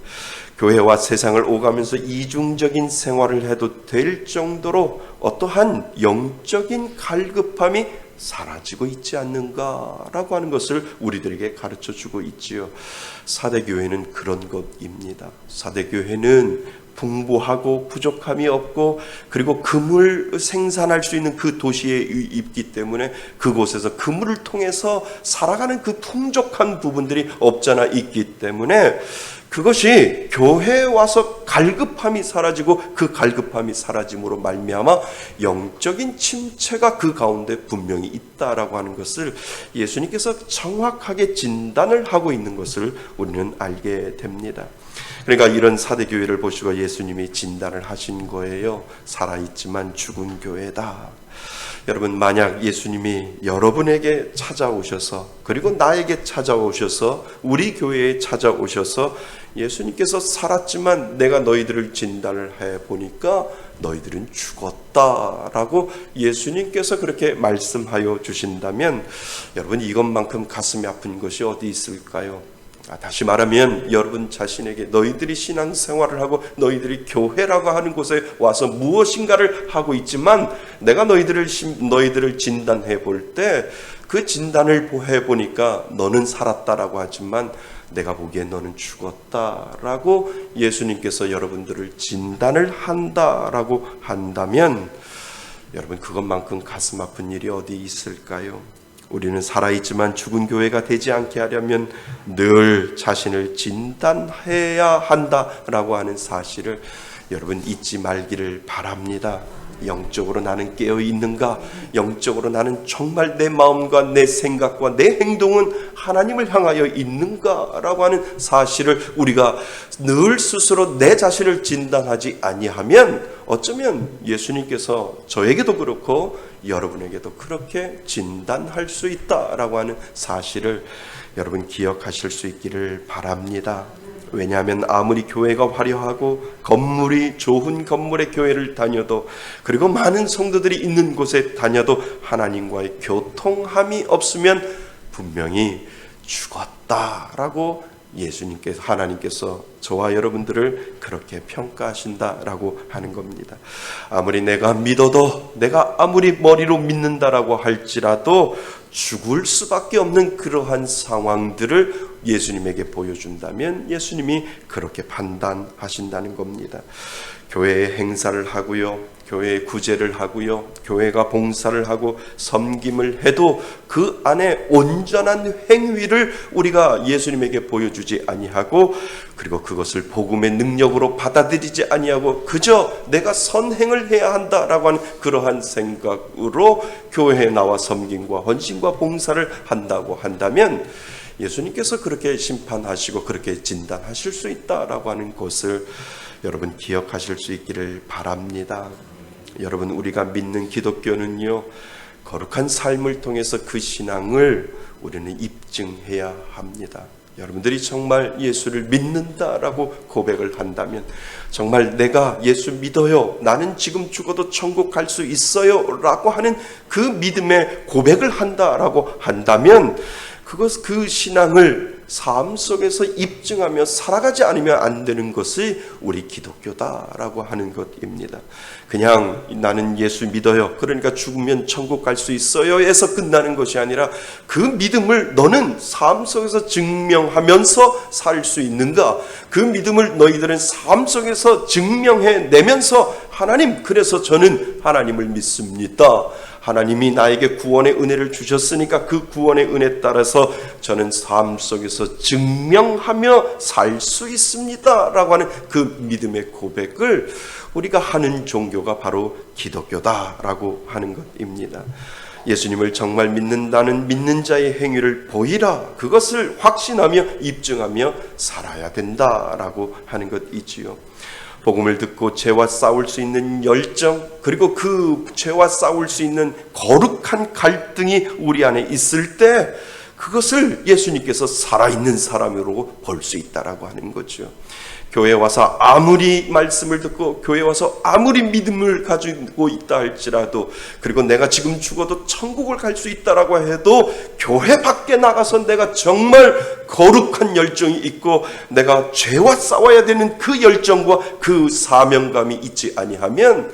교회와 세상을 오가면서 이중적인 생활을 해도 될 정도로 어떠한 영적인 갈급함이 사라지고 있지 않는가라고 하는 것을 우리들에게 가르쳐주고 있지요. 사대교회는 그런 것입니다. 사대교회는 풍부하고 부족함이 없고, 그리고 금을 생산할 수 있는 그 도시에 있기 때문에 그곳에서 금을 통해서 살아가는 그 풍족한 부분들이 없잖아 있기 때문에, 그것이 교회에 와서 갈급함이 사라지고 그 갈급함이 사라짐으로 말미암아 영적인 침체가 그 가운데 분명히 있다라고 하는 것을 예수님께서 정확하게 진단을 하고 있는 것을 우리는 알게 됩니다. 그러니까 이런 사대교회를 보시고 예수님이 진단을 하신 거예요. 살아있지만 죽은 교회다. 여러분, 만약 예수님이 여러분에게 찾아오셔서, 그리고 나에게 찾아오셔서, 우리 교회에 찾아오셔서 예수님께서 살았지만 내가 너희들을 진단을 해보니까 너희들은 죽었다라고 예수님께서 그렇게 말씀하여 주신다면, 여러분, 이것만큼 가슴이 아픈 것이 어디 있을까요? 다시 말하면 여러분 자신에게 너희들이 신앙생활을 하고 너희들이 교회라고 하는 곳에 와서 무엇인가를 하고 있지만, 내가 너희들을 진단해 볼 때 그 진단을 해보니까 너는 살았다라고 하지만 내가 보기에 너는 죽었다라고 예수님께서 여러분들을 진단을 한다라고 한다면, 여러분, 그것만큼 가슴 아픈 일이 어디 있을까요? 우리는 살아있지만 죽은 교회가 되지 않게 하려면 늘 자신을 진단해야 한다라고 하는 사실을 여러분 잊지 말기를 바랍니다. 영적으로 나는 깨어 있는가? 영적으로 나는 정말 내 마음과 내 생각과 내 행동은 하나님을 향하여 있는가라고 하는 사실을 우리가 늘 스스로 내 자신을 진단하지 아니하면 어쩌면 예수님께서 저에게도 그렇고 여러분에게도 그렇게 진단할 수 있다라고 하는 사실을 여러분 기억하실 수 있기를 바랍니다. 왜냐하면 아무리 교회가 화려하고 건물이 좋은 건물의 교회를 다녀도, 그리고 많은 성도들이 있는 곳에 다녀도 하나님과의 교통함이 없으면 분명히 죽었다라고 예수님께서, 하나님께서 저와 여러분들을 그렇게 평가하신다라고 하는 겁니다. 아무리 내가 믿어도, 내가 아무리 머리로 믿는다라고 할지라도 죽을 수밖에 없는 그러한 상황들을 예수님에게 보여준다면 예수님이 그렇게 판단하신다는 겁니다. 교회에 행사를 하고요, 교회에 구제를 하고요, 교회가 봉사를 하고 섬김을 해도 그 안에 온전한 행위를 우리가 예수님에게 보여주지 아니하고, 그리고 그것을 복음의 능력으로 받아들이지 아니하고 그저 내가 선행을 해야 한다라고 하는 그러한 생각으로 교회에 나와 섬김과 헌신과 봉사를 한다고 한다면 예수님께서 그렇게 심판하시고 그렇게 진단하실 수 있다라고 하는 것을 여러분 기억하실 수 있기를 바랍니다. 여러분, 우리가 믿는 기독교는요, 거룩한 삶을 통해서 그 신앙을 우리는 입증해야 합니다. 여러분들이 정말 예수를 믿는다라고 고백을 한다면, 정말 내가 예수 믿어요, 나는 지금 죽어도 천국 갈 수 있어요 라고 하는 그 믿음의 고백을 한다라고 한다면, 그 신앙을 삶 속에서 입증하며 살아가지 않으면 안 되는 것이 우리 기독교다라고 하는 것입니다. 그냥 나는 예수 믿어요, 그러니까 죽으면 천국 갈 수 있어요 에서 끝나는 것이 아니라, 그 믿음을 너는 삶 속에서 증명하면서 살 수 있는가, 그 믿음을 너희들은 삶 속에서 증명해내면서 하나님, 그래서 저는 하나님을 믿습니다, 하나님이 나에게 구원의 은혜를 주셨으니까 그 구원의 은혜에 따라서 저는 삶 속에서 증명하며 살 수 있습니다 라고 하는 그 믿음의 고백을 우리가 하는 종교가 바로 기독교다라고 하는 것입니다. 예수님을 정말 믿는다는 믿는 자의 행위를 보이라, 그것을 확신하며 입증하며 살아야 된다라고 하는 것이지요. 복음을 듣고 죄와 싸울 수 있는 열정, 그리고 그 죄와 싸울 수 있는 거룩한 갈등이 우리 안에 있을 때 그것을 예수님께서 살아있는 사람으로 볼 수 있다라고 하는 거죠. 교회에 와서 아무리 말씀을 듣고 교회에 와서 아무리 믿음을 가지고 있다 할지라도, 그리고 내가 지금 죽어도 천국을 갈 수 있다라고 해도 교회 밖에 나가서 내가 정말 거룩한 열정이 있고 내가 죄와 싸워야 되는 그 열정과 그 사명감이 있지 아니하면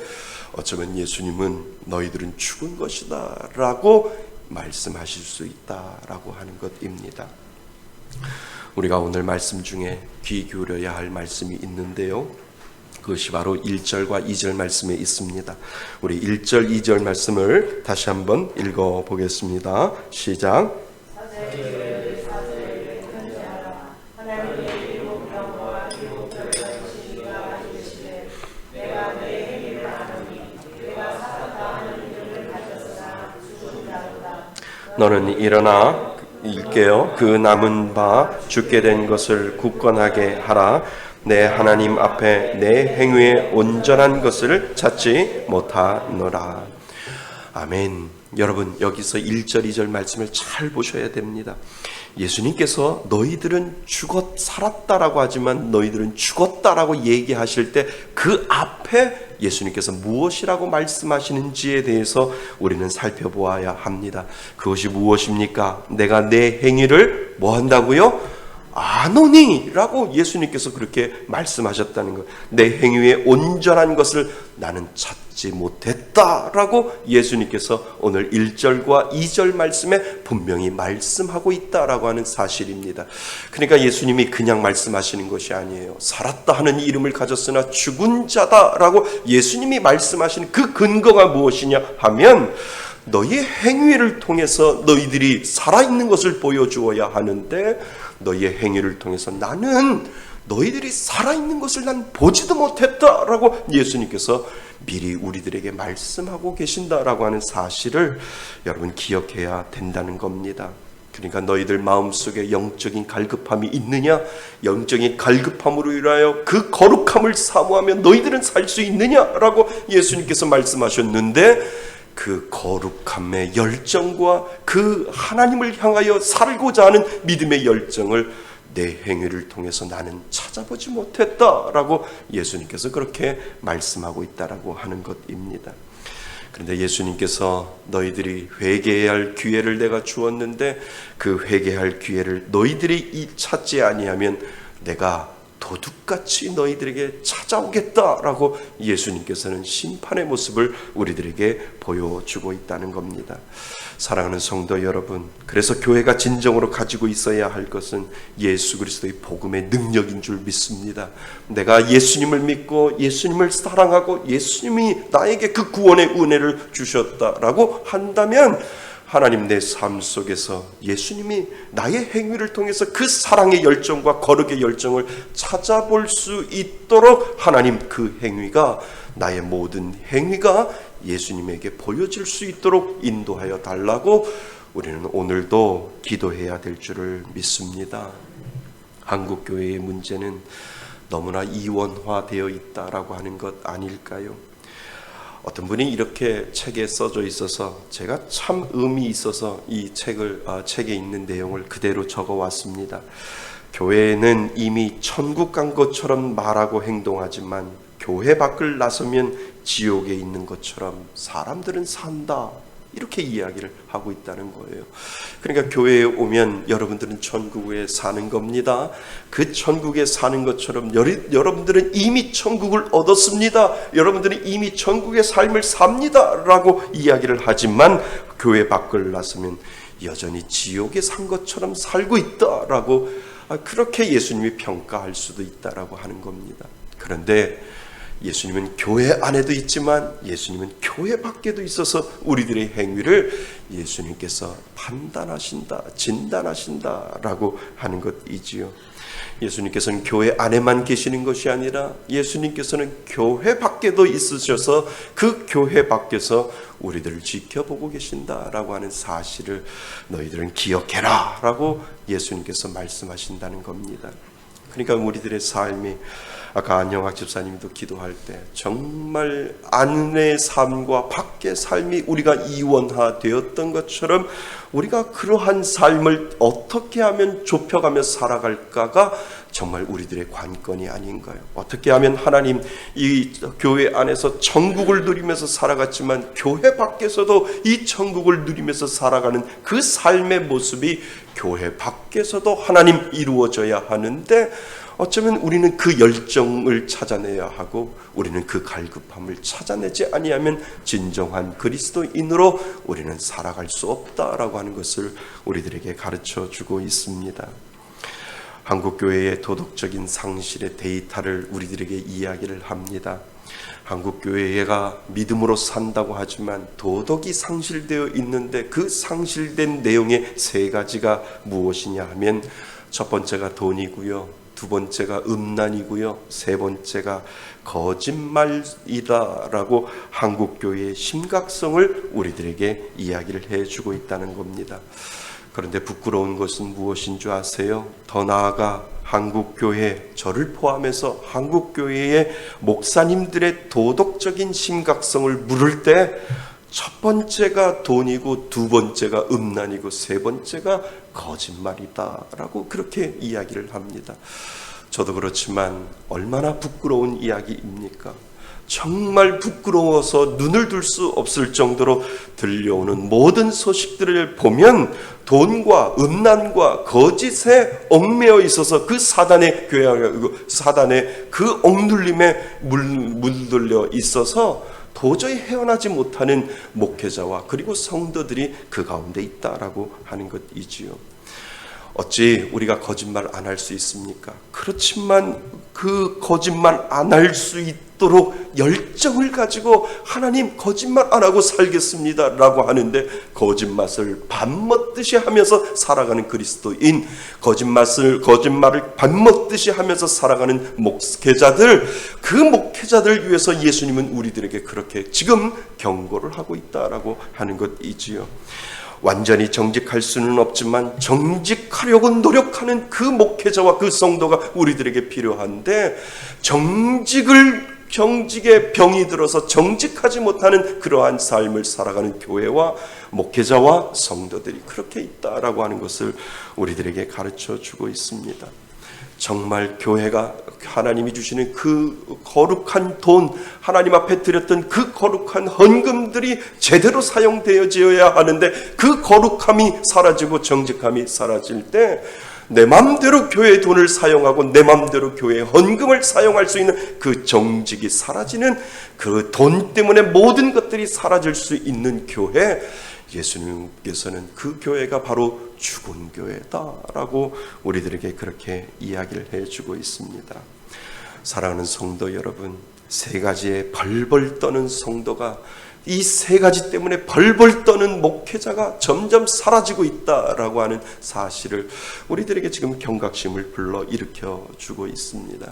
어쩌면 예수님은 너희들은 죽은 것이다 라고 말씀하실 수 있다라고 하는 것입니다. 우리가 오늘 말씀 중에 귀 기울여야 할 말씀이 있는데요, 그것이 바로 1절과 2절 말씀에 있습니다. 우리 1절, 2절 말씀을 다시 한번 읽어보겠습니다. 시작. 너는 일어나 읽게요. 그 남은 바 죽게 된 것을 굳건하게 하라. 내 하나님 앞에 내 행위에 온전한 것을 찾지 못하노라. 아멘. 여러분, 여기서 1절 2절 말씀을 잘 보셔야 됩니다. 예수님께서 너희들은 살았다라고 하지만 너희들은 죽었다라고 얘기하실 때 그 앞에 예수님께서 무엇이라고 말씀하시는지에 대해서 우리는 살펴보아야 합니다. 그것이 무엇입니까? 내가 내 행위를 뭐 한다고요? 아노니 라고 예수님께서 그렇게 말씀하셨다는 것. 내 행위에 온전한 것을 나는 찾지 못했다라고 예수님께서 오늘 1절과 2절 말씀에 분명히 말씀하고 있다라고 하는 사실입니다. 그러니까 예수님이 그냥 말씀하시는 것이 아니에요. 살았다 하는 이름을 가졌으나 죽은 자다라고 예수님이 말씀하시는 그 근거가 무엇이냐 하면, 너희의 행위를 통해서 너희들이 살아있는 것을 보여주어야 하는데, 너희의 행위를 통해서 나는 너희들이 살아있는 것을 난 보지도 못했다라고 예수님께서 미리 우리들에게 말씀하고 계신다라고 하는 사실을 여러분 기억해야 된다는 겁니다. 그러니까 너희들 마음속에 영적인 갈급함이 있느냐? 영적인 갈급함으로 인하여 그 거룩함을 사모하며 너희들은 살 수 있느냐라고 예수님께서 말씀하셨는데, 그 거룩함의 열정과 그 하나님을 향하여 살고자 하는 믿음의 열정을 내 행위를 통해서 나는 찾아보지 못했다라고 예수님께서 그렇게 말씀하고 있다라고 하는 것입니다. 그런데 예수님께서 너희들이 회개해야 할 기회를 내가 주었는데 그 회개할 기회를 너희들이 찾지 아니하면 내가 도둑같이 너희들에게 찾아오겠다라고 예수님께서는 심판의 모습을 우리들에게 보여주고 있다는 겁니다. 사랑하는 성도 여러분, 그래서 교회가 진정으로 가지고 있어야 할 것은 예수 그리스도의 복음의 능력인 줄 믿습니다. 내가 예수님을 믿고 예수님을 사랑하고 예수님이 나에게 그 구원의 은혜를 주셨다라고 한다면 하나님 내 삶 속에서 예수님이 나의 행위를 통해서 그 사랑의 열정과 거룩의 열정을 찾아볼 수 있도록 하나님 그 행위가, 나의 모든 행위가 예수님에게 보여질 수 있도록 인도하여 달라고 우리는 오늘도 기도해야 될 줄을 믿습니다. 한국교회의 문제는 너무나 이원화되어 있다라고 하는 것 아닐까요? 어떤 분이 이렇게 책에 써져 있어서 제가 참 의미 있어서 이 책에 있는 내용을 그대로 적어 왔습니다. 교회는 이미 천국 간 것처럼 말하고 행동하지만 교회 밖을 나서면 지옥에 있는 것처럼 사람들은 산다, 이렇게 이야기를 하고 있다는 거예요. 그러니까 교회에 오면 여러분들은 천국에 사는 겁니다. 그 천국에 사는 것처럼 여러분들은 이미 천국을 얻었습니다. 여러분들은 이미 천국의 삶을 삽니다 라고 이야기를 하지만 교회 밖을 나서면 여전히 지옥에 산 것처럼 살고 있다라고, 그렇게 예수님이 평가할 수도 있다라고 하는 겁니다. 그런데 예수님은 교회 안에도 있지만 예수님은 교회 밖에도 있어서 우리들의 행위를 예수님께서 판단하신다, 진단하신다라고 하는 것이지요. 예수님께서는 교회 안에만 계시는 것이 아니라 예수님께서는 교회 밖에도 있으셔서 그 교회 밖에서 우리들을 지켜보고 계신다라고 하는 사실을 너희들은 기억해라 라고 예수님께서 말씀하신다는 겁니다. 그러니까 우리들의 삶이, 아까 안영학 집사님도 기도할 때 정말 안의 삶과 밖의 삶이 우리가 이원화되었던 것처럼 우리가 그러한 삶을 어떻게 하면 좁혀가며 살아갈까가 정말 우리들의 관건이 아닌가요? 어떻게 하면 하나님 이 교회 안에서 천국을 누리면서 살아갔지만 교회 밖에서도 이 천국을 누리면서 살아가는 그 삶의 모습이 교회 밖에서도 하나님 이루어져야 하는데, 어쩌면 우리는 그 열정을 찾아내야 하고 우리는 그 갈급함을 찾아내지 아니하면 진정한 그리스도인으로 우리는 살아갈 수 없다라고 하는 것을 우리들에게 가르쳐 주고 있습니다. 한국교회의 도덕적인 상실의 데이터를 우리들에게 이야기를 합니다. 한국교회가 믿음으로 산다고 하지만 도덕이 상실되어 있는데 그 상실된 내용의 세 가지가 무엇이냐 하면, 첫 번째가 돈이고요, 두 번째가 음란이고요, 세 번째가 거짓말이다라고 한국교회의 심각성을 우리들에게 이야기를 해주고 있다는 겁니다. 그런데 부끄러운 것은 무엇인 줄 아세요? 더 나아가 한국교회, 저를 포함해서 한국교회의 목사님들의 도덕적인 심각성을 물을 때 첫 번째가 돈이고 두 번째가 음란이고 세 번째가 거짓말이다라고 그렇게 이야기를 합니다. 저도 그렇지만 얼마나 부끄러운 이야기입니까? 정말 부끄러워서 눈을 둘 수 없을 정도로 들려오는 모든 소식들을 보면 돈과 음란과 거짓에 얽매여 있어서 그 사단의 사단의 그 억눌림에 물들려 있어서 도저히 헤어나지 못하는 목회자와 그리고 성도들이 그 가운데 있다라고 하는 것이지요. 어찌 우리가 거짓말 안 할 수 있습니까? 그렇지만 그 거짓말 안 할 수 있도록 열정을 가지고 하나님 거짓말 안 하고 살겠습니다 라고 하는데, 거짓말을 밥 먹듯이 하면서 살아가는 그리스도인, 거짓말을 밥 먹듯이 하면서 살아가는 목회자들, 그 목회자들 위해서 예수님은 우리들에게 그렇게 지금 경고를 하고 있다라고 하는 것이지요. 완전히 정직할 수는 없지만 정직하려고 노력하는 그 목회자와 그 성도가 우리들에게 필요한데, 정직의 병이 들어서 정직하지 못하는 그러한 삶을 살아가는 교회와 목회자와 성도들이 그렇게 있다라고 하는 것을 우리들에게 가르쳐 주고 있습니다. 정말 교회가 하나님이 주시는 그 거룩한 돈, 하나님 앞에 드렸던 그 거룩한 헌금들이 제대로 사용되어져야 하는데, 그 거룩함이 사라지고 정직함이 사라질 때 내 맘대로 교회의 돈을 사용하고 내 맘대로 교회의 헌금을 사용할 수 있는 그 정직이 사라지는, 그 돈 때문에 모든 것들이 사라질 수 있는 교회, 예수님께서는 그 교회가 바로 죽은 교회다라고 우리들에게 그렇게 이야기를 해주고 있습니다. 사랑하는 성도 여러분, 세 가지의 벌벌 떠는 성도가, 이 세 가지 때문에 벌벌 떠는 목회자가 점점 사라지고 있다라고 하는 사실을 우리들에게 지금 경각심을 불러일으켜 주고 있습니다.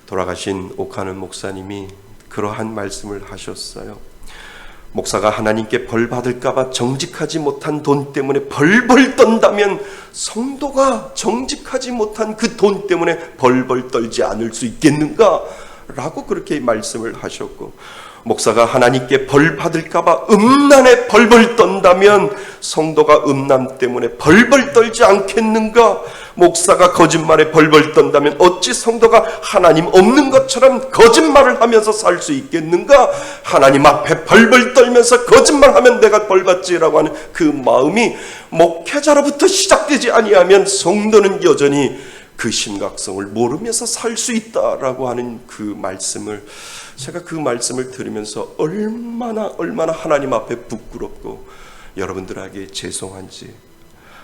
돌아가신 오카는 목사님이 그러한 말씀을 하셨어요. 목사가 하나님께 벌 받을까봐 정직하지 못한 돈 때문에 벌벌 떤다면 성도가 정직하지 못한 그 돈 때문에 벌벌 떨지 않을 수 있겠는가? 라고 그렇게 말씀을 하셨고, 목사가 하나님께 벌 받을까봐 음란에 벌벌 떤다면 성도가 음란 때문에 벌벌 떨지 않겠는가? 목사가 거짓말에 벌벌 떤다면 어찌 성도가 하나님 없는 것처럼 거짓말을 하면서 살 수 있겠는가? 하나님 앞에 벌벌 떨면서 거짓말하면 내가 벌 받지라고 하는 그 마음이 목회자로부터 시작되지 아니하면 성도는 여전히 그 심각성을 모르면서 살 수 있다라고 하는 그 말씀을, 제가 그 말씀을 들으면서 얼마나 하나님 앞에 부끄럽고 여러분들에게 죄송한지.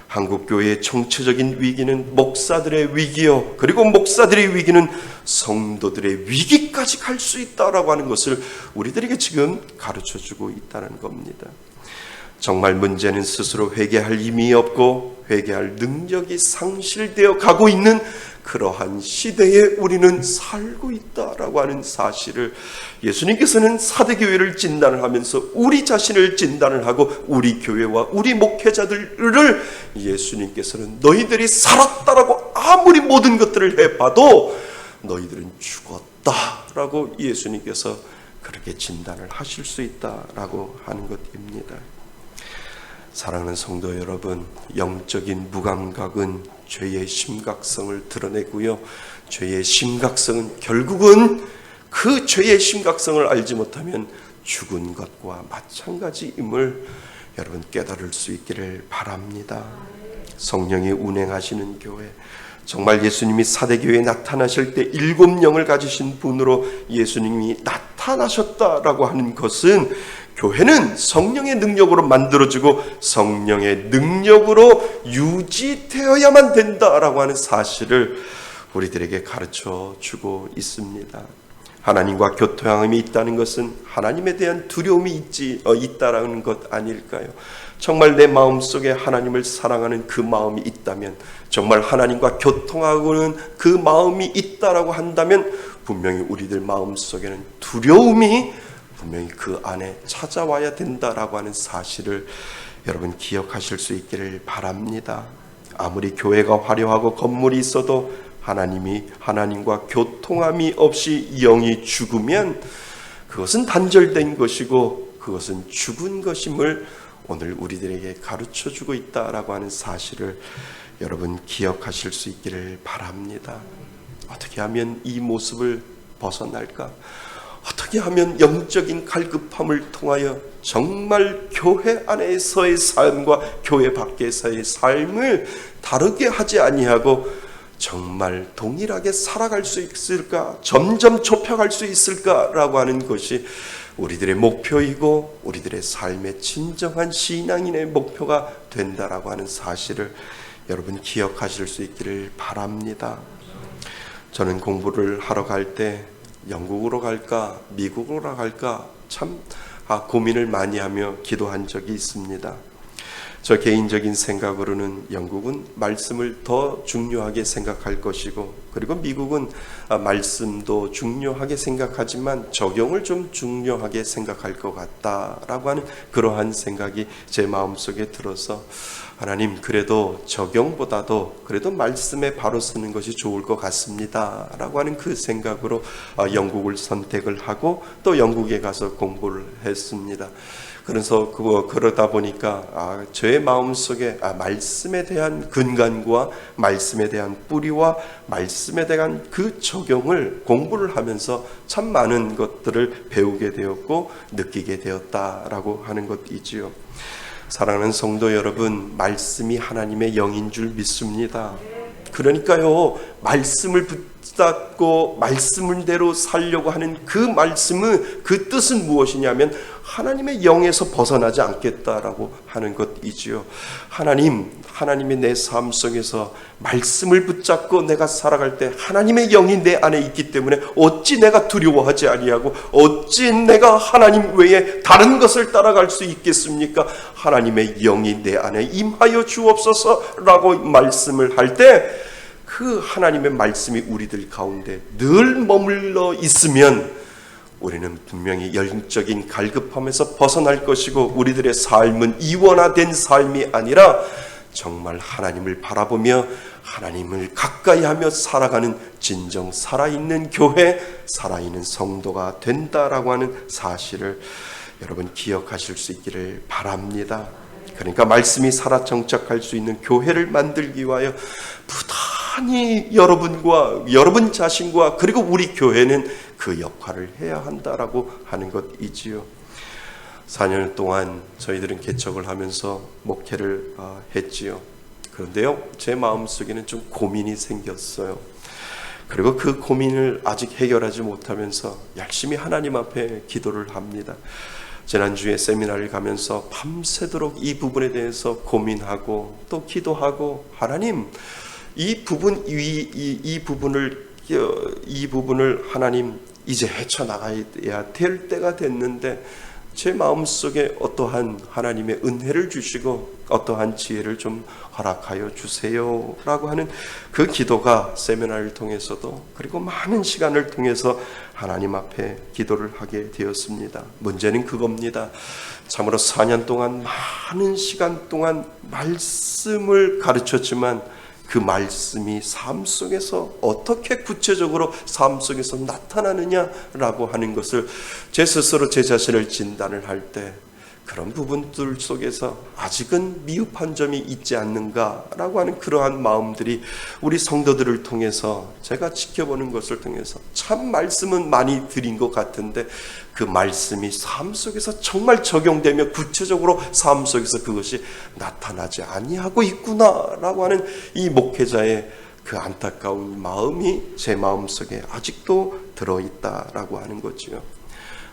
한국교회의 정체적인 위기는 목사들의 위기요, 그리고 목사들의 위기는 성도들의 위기까지 갈 수 있다라고 하는 것을 우리들에게 지금 가르쳐주고 있다는 겁니다. 정말 문제는 스스로 회개할 힘이 없고 회개할 능력이 상실되어 가고 있는 그러한 시대에 우리는 살고 있다라고 하는 사실을 예수님께서는 사대교회를 진단을 하면서 우리 자신을 진단을 하고 우리 교회와 우리 목회자들을 예수님께서는 너희들이 살았다라고 아무리 모든 것들을 해봐도 너희들은 죽었다라고 예수님께서 그렇게 진단을 하실 수 있다라고 하는 것입니다. 사랑하는 성도 여러분, 영적인 무감각은 죄의 심각성을 드러내고요, 죄의 심각성은 결국은 그 죄의 심각성을 알지 못하면 죽은 것과 마찬가지임을 여러분 깨달을 수 있기를 바랍니다. 성령이 운행하시는 교회, 정말 예수님이 사대교회에 나타나실 때 7영을 가지신 분으로 예수님이 나타나셨다라고 하는 것은, 교회는 성령의 능력으로 만들어지고 성령의 능력으로 유지되어야만 된다라고 하는 사실을 우리들에게 가르쳐 주고 있습니다. 하나님과 교통함이 있다는 것은 하나님에 대한 두려움이 있다라는 것 아닐까요? 정말 내 마음속에 하나님을 사랑하는 그 마음이 있다면, 정말 하나님과 교통하고는 그 마음이 있다라고 한다면 분명히 우리들 마음속에는 두려움이 분명히 그 안에 찾아와야 된다라고 하는 사실을 여러분 기억하실 수 있기를 바랍니다. 아무리 교회가 화려하고 건물이 있어도 하나님과 교통함이 없이 영이 죽으면 그것은 단절된 것이고 그것은 죽은 것임을 오늘 우리들에게 가르쳐주고 있다라고 하는 사실을 여러분 기억하실 수 있기를 바랍니다. 어떻게 하면 이 모습을 벗어날까? 어떻게 하면 영적인 갈급함을 통하여 정말 교회 안에서의 삶과 교회 밖에서의 삶을 다르게 하지 아니하고 정말 동일하게 살아갈 수 있을까? 점점 좁혀갈 수 있을까라고 하는 것이 우리들의 목표이고 우리들의 삶의 진정한 신앙인의 목표가 된다라고 하는 사실을 여러분 기억하실 수 있기를 바랍니다. 저는 공부를 하러 갈 때 영국으로 갈까 미국으로 갈까 참 고민을 많이 하며 기도한 적이 있습니다. 저 개인적인 생각으로는 영국은 말씀을 더 중요하게 생각할 것이고, 그리고 미국은 말씀도 중요하게 생각하지만 적용을 좀 중요하게 생각할 것 같다라고 하는 그러한 생각이 제 마음속에 들어서, 하나님 그래도 적용보다도 그래도 말씀에 바로 쓰는 것이 좋을 것 같습니다 라고 하는 그 생각으로 영국을 선택을 하고 또 영국에 가서 공부를 했습니다. 그래서 그러다 보니까 저의 마음속에 말씀에 대한 근간과 말씀에 대한 뿌리와 말씀에 대한 그 적용을 공부를 하면서 참 많은 것들을 배우게 되었고 느끼게 되었다라고 하는 것이지요. 사랑하는 성도 여러분, 말씀이 하나님의 영인 줄 믿습니다. 그러니까요, 말씀을 붙잡고 말씀대로 살려고 하는 그 말씀은, 그 뜻은 무엇이냐면 하나님의 영에서 벗어나지 않겠다라고 하는 것이지요. 하나님이 내 삶 속에서 말씀을 붙잡고 내가 살아갈 때 하나님의 영이 내 안에 있기 때문에 어찌 내가 두려워하지 아니하고 어찌 내가 하나님 외에 다른 것을 따라갈 수 있겠습니까? 하나님의 영이 내 안에 임하여 주옵소서라고 말씀을 할 때 그 하나님의 말씀이 우리들 가운데 늘 머물러 있으면 우리는 분명히 영적인 갈급함에서 벗어날 것이고, 우리들의 삶은 이원화된 삶이 아니라 정말 하나님을 바라보며 하나님을 가까이하며 살아가는 진정 살아있는 교회, 살아있는 성도가 된다라고 하는 사실을 여러분 기억하실 수 있기를 바랍니다. 그러니까 말씀이 살아 정착할 수 있는 교회를 만들기 위하여 부단히 여러분 자신과 그리고 우리 교회는 그 역할을 해야 한다라고 하는 것이지요. 4년 동안 저희들은 개척을 하면서 목회를 했지요. 그런데요, 제 마음속에는 좀 고민이 생겼어요. 그리고 그 고민을 아직 해결하지 못하면서 열심히 하나님 앞에 기도를 합니다. 지난주에 세미나를 가면서 밤새도록 이 부분에 대해서 고민하고 또 기도하고, 하나님, 이 부분을 하나님 이제 헤쳐나가야 될 때가 됐는데 제 마음속에 어떠한 하나님의 은혜를 주시고 어떠한 지혜를 좀 허락하여 주세요 라고 하는 그 기도가 세미나를 통해서도, 그리고 많은 시간을 통해서 하나님 앞에 기도를 하게 되었습니다. 문제는 그겁니다. 참으로 4년 동안 많은 시간 동안 말씀을 가르쳤지만 그 말씀이 삶 속에서 어떻게 구체적으로 삶 속에서 나타나느냐라고 하는 것을 제 스스로 제 자신을 진단을 할 때 그런 부분들 속에서 아직은 미흡한 점이 있지 않는가라고 하는 그러한 마음들이 우리 성도들을 통해서 제가 지켜보는 것을 통해서 참 말씀은 많이 드린 것 같은데 그 말씀이 삶 속에서 정말 적용되며 구체적으로 삶 속에서 그것이 나타나지 아니하고 있구나라고 하는 이 목회자의 그 안타까운 마음이 제 마음속에 아직도 들어있다라고 하는 거지요.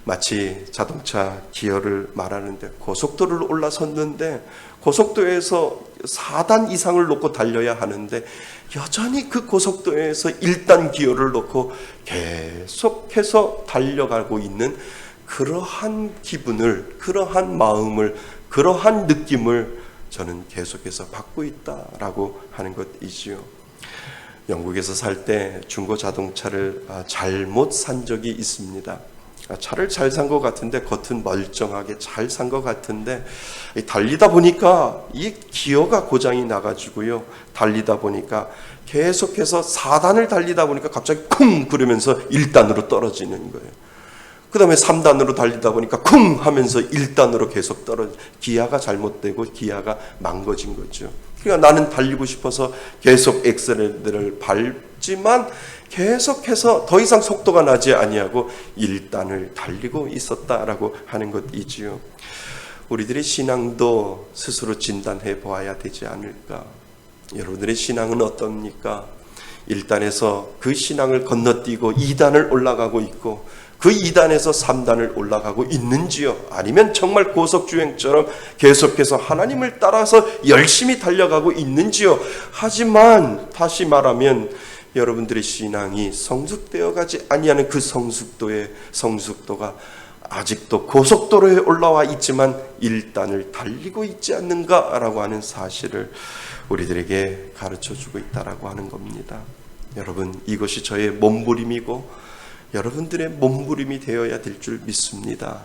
마치 자동차 기어를 말하는데 고속도로를 올라섰는데 고속도로에서 4단 이상을 놓고 달려야 하는데 여전히 그 고속도로에서 1단 기어를 놓고 계속해서 달려가고 있는 그러한 기분을, 그러한 마음을, 그러한 느낌을 저는 계속해서 받고 있다라고 하는 것이지요. 영국에서 살 때 중고 자동차를 잘못 산 적이 있습니다. 차를 잘 산 것 같은데, 겉은 멀쩡하게 잘 산 것 같은데 달리다 보니까 이 기어가 고장이 나가지고요, 달리다 보니까 계속해서 4단을 달리다 보니까 갑자기 쿵 그러면서 1단으로 떨어지는 거예요. 그 다음에 3단으로 달리다 보니까 쿵 하면서 1단으로 계속 기아가 잘못되고 기아가 망가진 거죠. 그러니까 나는 달리고 싶어서 계속 엑셀레이터를 밟지만 계속해서 더 이상 속도가 나지 아니하고 1단을 달리고 있었다라고 하는 것이지요. 우리들의 신앙도 스스로 진단해 보아야 되지 않을까. 여러분들의 신앙은 어떻습니까? 1단에서 그 신앙을 건너뛰고 2단을 올라가고 있고 그 2단에서 3단을 올라가고 있는지요? 아니면 정말 고속주행처럼 계속해서 하나님을 따라서 열심히 달려가고 있는지요? 하지만 다시 말하면 여러분들의 신앙이 성숙되어 가지 아니하는 그 성숙도가 아직도 고속도로에 올라와 있지만 1단을 달리고 있지 않는가라고 하는 사실을 우리들에게 가르쳐주고 있다라고 하는 겁니다. 여러분, 이것이 저의 몸부림이고 여러분들의 몸부림이 되어야 될 줄 믿습니다.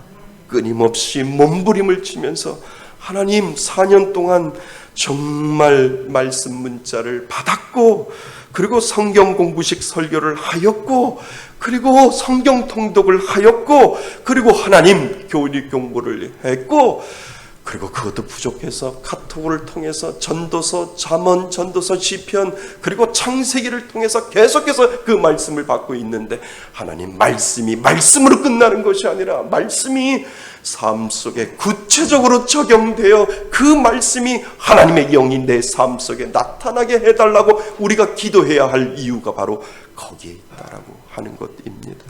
끊임없이 몸부림을 치면서 하나님, 4년 동안 정말 말씀 문자를 받았고, 그리고 성경 공부식 설교를 하였고, 그리고 성경 통독을 하였고, 그리고 하나님 교리 공부를 했고, 그리고 그것도 부족해서 카톡을 통해서 전도서, 잠언, 전도서, 시편, 그리고 창세기를 통해서 계속해서 그 말씀을 받고 있는데, 하나님 말씀이 말씀으로 끝나는 것이 아니라 말씀이 삶 속에 구체적으로 적용되어 그 말씀이 하나님의 영이 내 삶 속에 나타나게 해달라고 우리가 기도해야 할 이유가 바로 거기에 있다라고 하는 것입니다.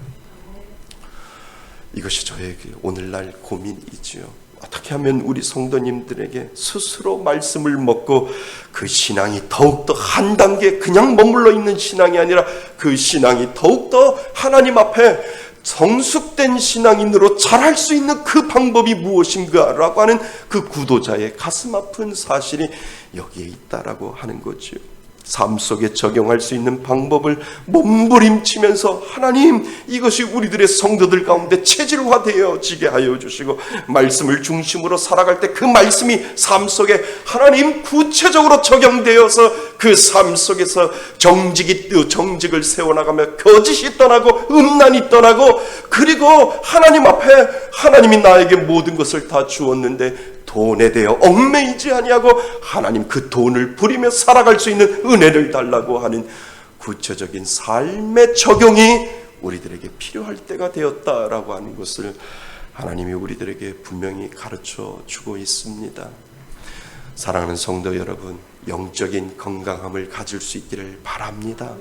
이것이 저에게 오늘날 고민이지요. 어떻게 하면 우리 성도님들에게 스스로 말씀을 먹고 그 신앙이 더욱더 한 단계 그냥 머물러 있는 신앙이 아니라 그 신앙이 더욱더 하나님 앞에 성숙된 신앙인으로 자랄 수 있는 그 방법이 무엇인가라고 하는 그 구도자의 가슴 아픈 사실이 여기에 있다라고 하는 거지요. 삶 속에 적용할 수 있는 방법을 몸부림치면서 하나님, 이것이 우리들의 성도들 가운데 체질화되어지게 하여 주시고, 말씀을 중심으로 살아갈 때 그 말씀이 삶 속에 하나님 구체적으로 적용되어서 그 삶 속에서 정직을 세워나가며 거짓이 떠나고 음란이 떠나고, 그리고 하나님 앞에 하나님이 나에게 모든 것을 다 주었는데 돈에 대해 얽매이지 아니하고 하나님 그 돈을 부리며 살아갈 수 있는 은혜를 달라고 하는 구체적인 삶의 적용이 우리들에게 필요할 때가 되었다라고 하는 것을 하나님이 우리들에게 분명히 가르쳐 주고 있습니다. 사랑하는 성도 여러분, 영적인 건강함을 가질 수 있기를 바랍니다.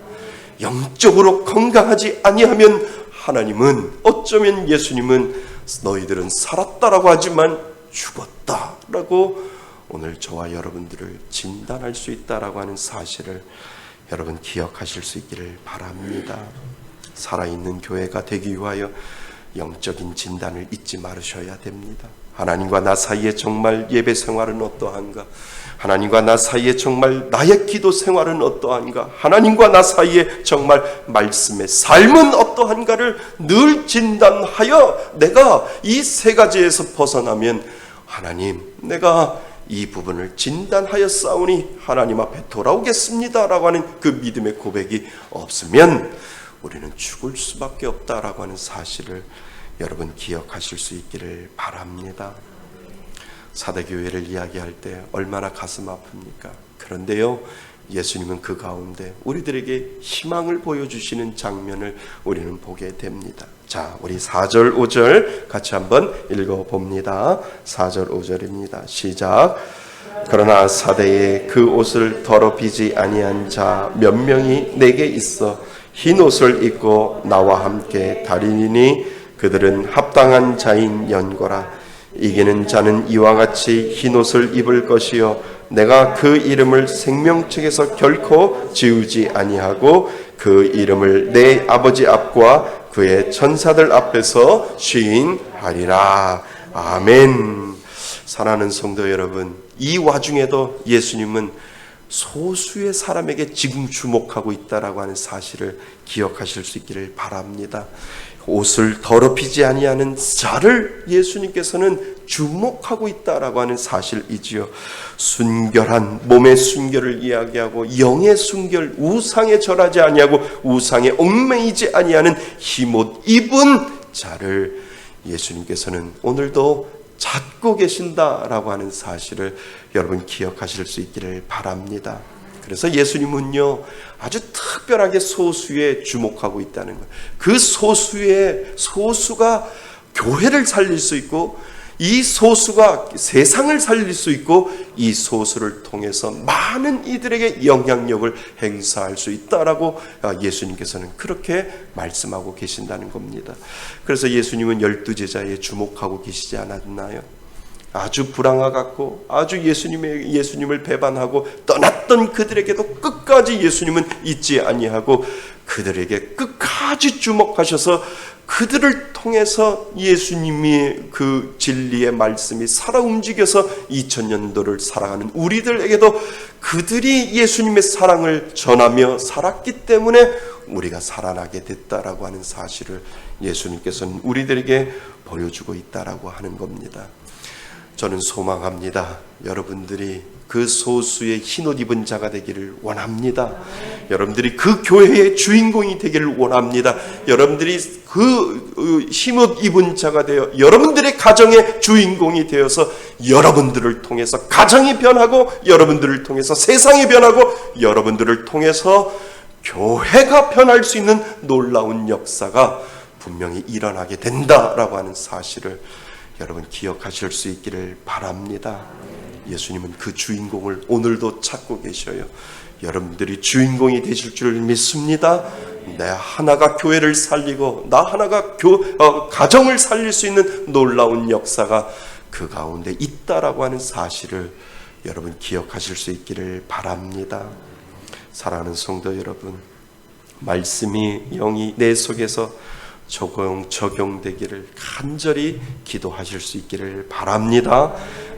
영적으로 건강하지 아니하면 하나님은, 어쩌면 예수님은 너희들은 살았다라고 하지만 죽었다라고 오늘 저와 여러분들을 진단할 수 있다라고 하는 사실을 여러분 기억하실 수 있기를 바랍니다. 살아있는 교회가 되기 위하여 영적인 진단을 잊지 말으셔야 됩니다. 하나님과 나 사이에 정말 예배 생활은 어떠한가? 하나님과 나 사이에 정말 나의 기도 생활은 어떠한가? 하나님과 나 사이에 정말 말씀의 삶은 어떠한가를 늘 진단하여 내가 이 세 가지에서 벗어나면, 하나님, 내가 이 부분을 진단하여 싸우니 하나님 앞에 돌아오겠습니다라고 하는 그 믿음의 고백이 없으면 우리는 죽을 수밖에 없다라고 하는 사실을 여러분 기억하실 수 있기를 바랍니다. 사대교회를 이야기할 때 얼마나 가슴 아픕니까? 그런데요, 예수님은 그 가운데 우리들에게 희망을 보여주시는 장면을 우리는 보게 됩니다. 자, 우리 4절 5절 같이 한번 읽어봅니다. 4절 5절입니다. 시작. 그러나 사대에 그 옷을 더럽히지 아니한 자 몇 명이 내게 있어 흰 옷을 입고 나와 함께 다니니 그들은 합당한 자인 연고라. 이기는 자는 이와 같이 흰 옷을 입을 것이요 내가 그 이름을 생명책에서 결코 지우지 아니하고 그 이름을 내 아버지 앞과 그의 천사들 앞에서 시인하리라. 아멘. 사랑하는 성도 여러분, 이 와중에도 예수님은 소수의 사람에게 지금 주목하고 있다라고 하는 사실을 기억하실 수 있기를 바랍니다. 옷을 더럽히지 아니하는 자를 예수님께서는 주목하고 있다라고 하는 사실이지요. 순결한 몸의 순결을 이야기하고 영의 순결, 우상에 절하지 아니하고 우상에 얽매이지 아니하는 흰옷 입은 자를 예수님께서는 오늘도 찾고 계신다라고 하는 사실을 여러분 기억하실 수 있기를 바랍니다. 그래서 예수님은요, 아주 특별하게 소수에 주목하고 있다는 거예요. 그 소수가 교회를 살릴 수 있고, 이 소수가 세상을 살릴 수 있고, 이 소수를 통해서 많은 이들에게 영향력을 행사할 수 있다라고 예수님께서는 그렇게 말씀하고 계신다는 겁니다. 그래서 예수님은 12제자에 주목하고 계시지 않았나요? 아주 불황아 같고 아주 예수님을 배반하고 떠났던 그들에게도 끝까지 예수님은 잊지 아니하고 그들에게 끝까지 주목하셔서 그들을 통해서 예수님이 그 진리의 말씀이 살아 움직여서 2000년도를 살아가는 우리들에게도 그들이 예수님의 사랑을 전하며 살았기 때문에 우리가 살아나게 됐다라고 하는 사실을 예수님께서는 우리들에게 보여주고 있다라고 하는 겁니다. 저는 소망합니다. 여러분들이 그 소수의 흰옷 입은 자가 되기를 원합니다. 여러분들이 그 교회의 주인공이 되기를 원합니다. 여러분들이 그 흰옷 입은 자가 되어 여러분들의 가정의 주인공이 되어서 여러분들을 통해서 가정이 변하고 여러분들을 통해서 세상이 변하고 여러분들을 통해서 교회가 변할 수 있는 놀라운 역사가 분명히 일어나게 된다라고 하는 사실을 여러분 기억하실 수 있기를 바랍니다. 예수님은 그 주인공을 오늘도 찾고 계셔요. 여러분들이 주인공이 되실 줄 믿습니다. 내 하나가 교회를 살리고 나 하나가 가정을 살릴 수 있는 놀라운 역사가 그 가운데 있다라고 하는 사실을 여러분 기억하실 수 있기를 바랍니다. 사랑하는 성도 여러분, 말씀이 영이 내 속에서 적용되기를 간절히 기도하실 수 있기를 바랍니다.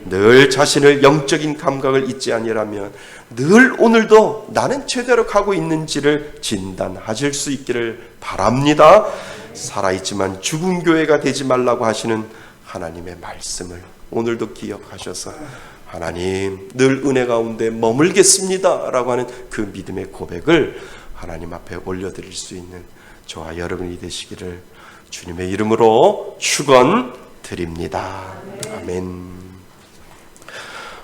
늘 자신을 영적인 감각을 잊지 아니라면 늘 오늘도 나는 제대로 가고 있는지를 진단하실 수 있기를 바랍니다. 살아있지만 죽은 교회가 되지 말라고 하시는 하나님의 말씀을 오늘도 기억하셔서 하나님 늘 은혜 가운데 머물겠습니다 라고 하는 그 믿음의 고백을 하나님 앞에 올려드릴 수 있는 저와 여러분이 되시기를 주님의 이름으로 축원드립니다. 아멘.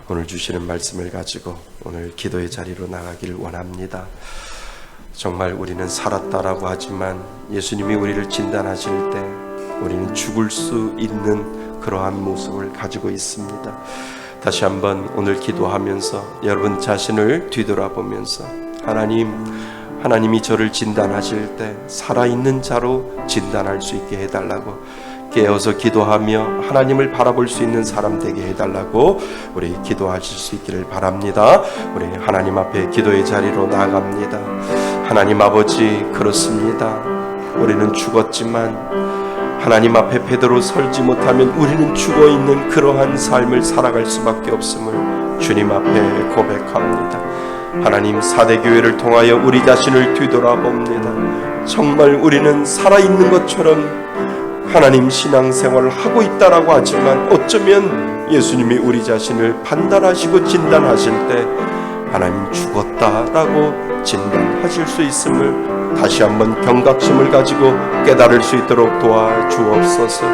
오늘 주시는 말씀을 가지고 오늘 기도의 자리로 나가기를 원합니다. 정말 우리는 살았다라고 하지만 예수님이 우리를 진단하실 때 우리는 죽을 수 있는 그러한 모습을 가지고 있습니다. 다시 한번 오늘 기도하면서 여러분 자신을 뒤돌아보면서 하나님이 저를 진단하실 때 살아있는 자로 진단할 수 있게 해달라고 깨어서 기도하며 하나님을 바라볼 수 있는 사람 되게 해달라고 우리 기도하실 수 있기를 바랍니다. 우리 하나님 앞에 기도의 자리로 나아갑니다. 하나님 아버지, 그렇습니다. 우리는 죽었지만 하나님 앞에 베드로 설지 못하면 우리는 죽어있는 그러한 삶을 살아갈 수밖에 없음을 주님 앞에 고백합니다. 하나님, 4대 교회를 통하여 우리 자신을 뒤돌아봅니다. 정말 우리는 살아있는 것처럼 하나님 신앙생활을 하고 있다라고 하지만 어쩌면 예수님이 우리 자신을 판단하시고 진단하실 때 하나님 죽었다라고 진단하실 수 있음을 다시 한번 경각심을 가지고 깨달을 수 있도록 도와주옵소서.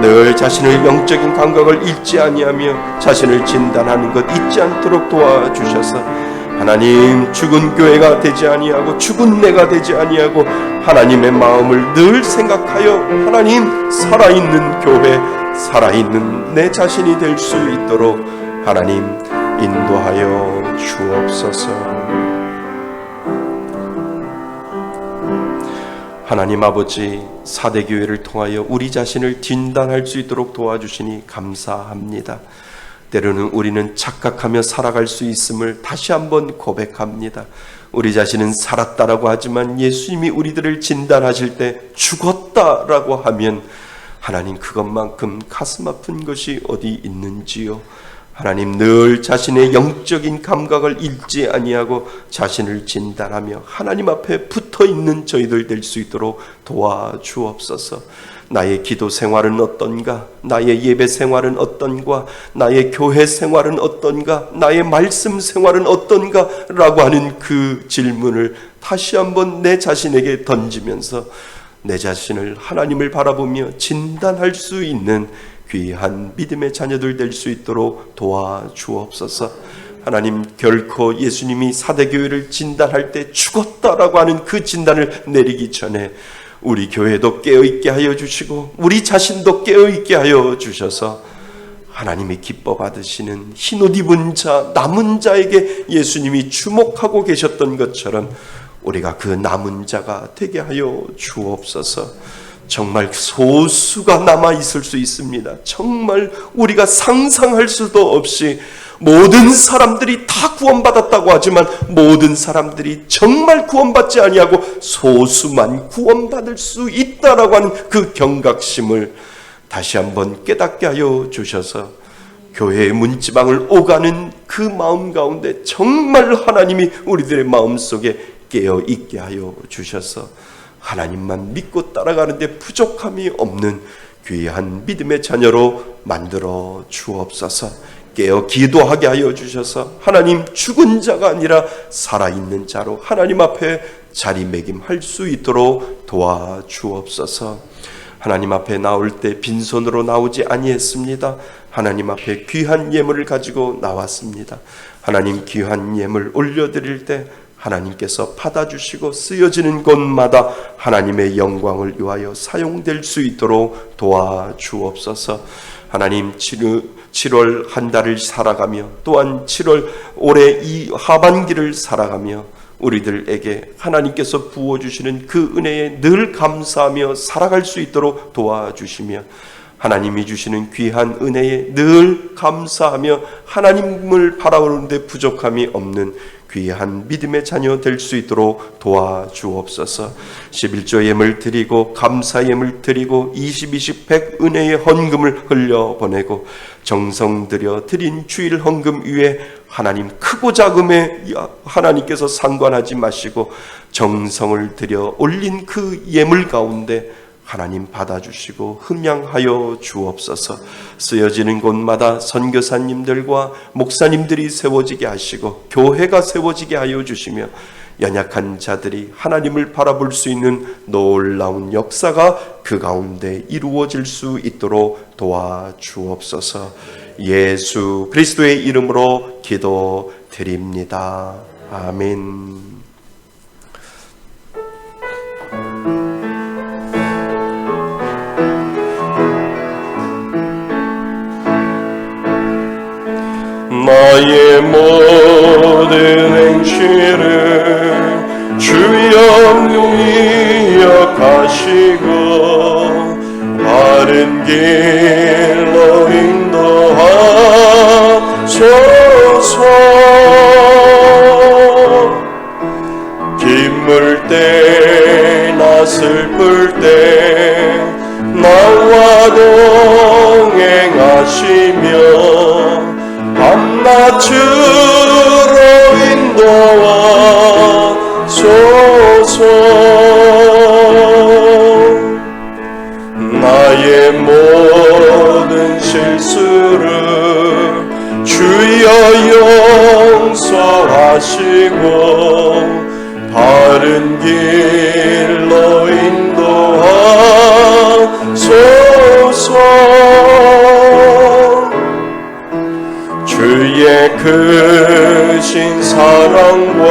늘 자신의 영적인 감각을 잃지 아니하며 자신을 진단하는 것 잊지 않도록 도와주셔서 하나님 죽은 교회가 되지 아니하고 죽은 내가 되지 아니하고 하나님의 마음을 늘 생각하여 하나님 살아있는 교회, 살아있는 내 자신이 될 수 있도록 하나님 인도하여 주옵소서. 하나님 아버지, 4대 교회를 통하여 우리 자신을 진단할 수 있도록 도와주시니 감사합니다. 때로는 우리는 착각하며 살아갈 수 있음을 다시 한번 고백합니다. 우리 자신은 살았다라고 하지만 예수님이 우리들을 진단하실 때 죽었다라고 하면 하나님 그것만큼 가슴 아픈 것이 어디 있는지요. 하나님 늘 자신의 영적인 감각을 잃지 아니하고 자신을 진단하며 하나님 앞에 붙어있는 저희들 될 수 있도록 도와주옵소서. 나의 기도 생활은 어떤가? 나의 예배 생활은 어떤가? 나의 교회 생활은 어떤가? 나의 말씀 생활은 어떤가? 라고 하는 그 질문을 다시 한번 내 자신에게 던지면서 내 자신을 하나님을 바라보며 진단할 수 있는 귀한 믿음의 자녀들 될 수 있도록 도와주옵소서. 하나님, 결코 예수님이 4대 교회를 진단할 때 죽었다라고 하는 그 진단을 내리기 전에 우리 교회도 깨어있게 하여 주시고 우리 자신도 깨어있게 하여 주셔서 하나님이 기뻐 받으시는 흰옷 입은 자, 남은 자에게 예수님이 주목하고 계셨던 것처럼 우리가 그 남은 자가 되게 하여 주옵소서. 정말 소수가 남아있을 수 있습니다. 정말 우리가 상상할 수도 없이 모든 사람들이 다 구원받았다고 하지만 모든 사람들이 정말 구원받지 아니하고 소수만 구원받을 수 있다라고 하는 그 경각심을 다시 한번 깨닫게 하여 주셔서 교회의 문지방을 오가는 그 마음 가운데 정말 하나님이 우리들의 마음속에 깨어있게 하여 주셔서 하나님만 믿고 따라가는데 부족함이 없는 귀한 믿음의 자녀로 만들어 주옵소서. 깨어 기도하게 하여 주셔서 하나님, 죽은 자가 아니라 살아있는 자로 하나님 앞에 자리매김할 수 있도록 도와주옵소서. 하나님 앞에 나올 때 빈손으로 나오지 아니했습니다. 하나님 앞에 귀한 예물을 가지고 나왔습니다. 하나님, 귀한 예물 올려드릴 때 하나님께서 받아주시고 쓰여지는 곳마다 하나님의 영광을 위하여 사용될 수 있도록 도와주옵소서. 하나님, 7월 한 달을 살아가며 또한 7월 올해 이 하반기를 살아가며 우리들에게 하나님께서 부어주시는 그 은혜에 늘 감사하며 살아갈 수 있도록 도와주시며, 하나님이 주시는 귀한 은혜에 늘 감사하며 하나님을 바라보는데 부족함이 없는 귀한 믿음의 자녀 될 수 있도록 도와주옵소서. 11조 예물 드리고 감사 예물 드리고 20, 100 은혜의 헌금을 흘려보내고 정성 들여 드린 주일 헌금 위에 하나님, 크고 작음에 하나님께서 상관하지 마시고 정성을 들여 올린 그 예물 가운데 하나님 받아주시고 흠양하여 주옵소서. 쓰여지는 곳마다 선교사님들과 목사님들이 세워지게 하시고 교회가 세워지게 하여 주시며 연약한 자들이 하나님을 바라볼 수 있는 놀라운 역사가 그 가운데 이루어질 수 있도록 도와주옵소서. 예수 그리스도의 이름으로 기도드립니다. 아멘. 나의 모든 행실을 주여 기억하시고 바른 길로 인도하소서. 기쁠 때나 슬플 때 나와 동행하시며 밤낮으로 인도하소서. 나의 모든 실수를 주여 용서하시고 바른 길로 인도하소서. 주의 크신 사랑과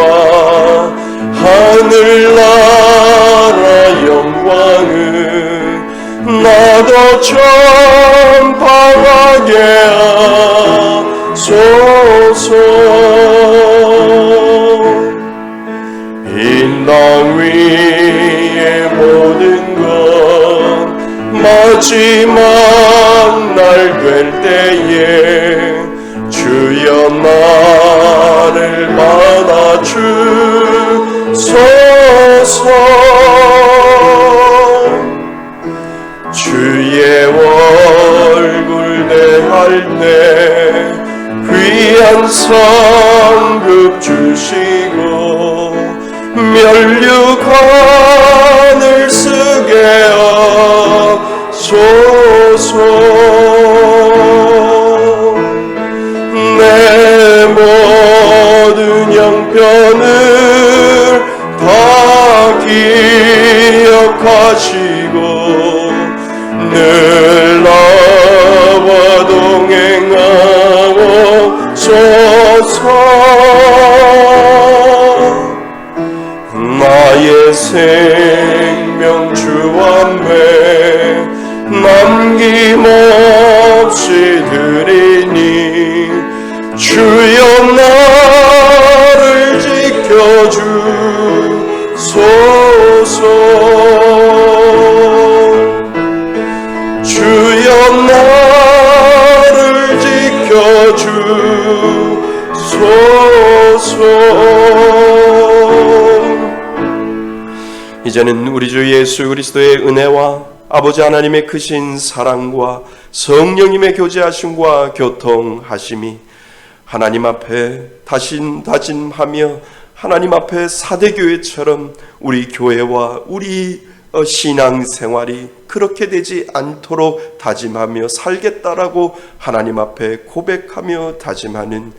하늘나라 영광을 나도 전파하게 하소서. 이 땅 위의 모든 것 마지막 날 될 때에 주여 나를 받아주소서. 주의 얼굴 대할 때 귀한 상급 주시고 면류관을 쓰게 하소서. 내 모든 형편을 다 기억하시고 늘 나와 동행하옵소서. 나의 생명 주 앞에 남김없이 드리니 주여 나를 지켜주소서. 주여 나를 지켜주소서. 이제는 우리 주 예수 그리스도의 은혜와 아버지 하나님의 크신 사랑과 성령님의 교제하심과 교통하심이 하나님 앞에 다짐하며 하나님 앞에 사대교회처럼 우리 교회와 우리 신앙생활이 그렇게 되지 않도록 다짐하며 살겠다라고 하나님 앞에 고백하며 다짐하는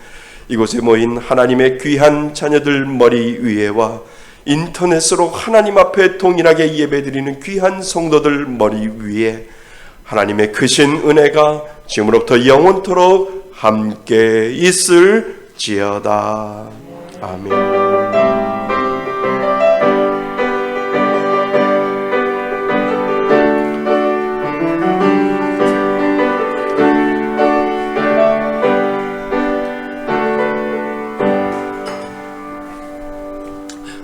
이곳에 모인 하나님의 귀한 자녀들 머리 위에와 인터넷으로 하나님 앞에 동일하게 예배드리는 귀한 성도들 머리 위에 하나님의 크신 은혜가 지금으로부터 영원토록 함께 있을지어다. 아멘.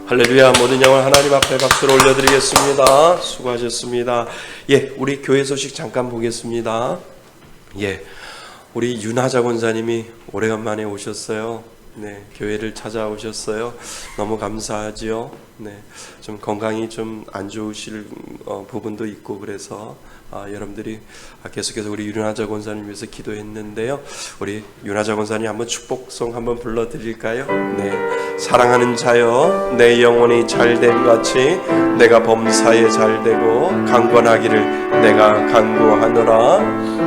할렐루야. 모든 영혼 하나님 앞에 박수를 올려드리겠습니다. 수고하셨습니다. 우리 교회 소식 잠깐 보겠습니다. 우리 윤하자 권사님이 오래간만에 오셨어요. 네, 교회를 찾아오셨어요. 너무 감사하지요. 네, 좀 건강이 좀 안 좋으실 부분도 있고 그래서 여러분들이 계속해서 우리 윤하자 권사님 위해서 기도했는데요. 우리 윤하자 권사님 한번 축복송 한번 불러드릴까요? 네, 사랑하는 자여 내 영혼이 잘됨 같이 내가 범사에 잘되고 강건하기를 내가 간구하노라.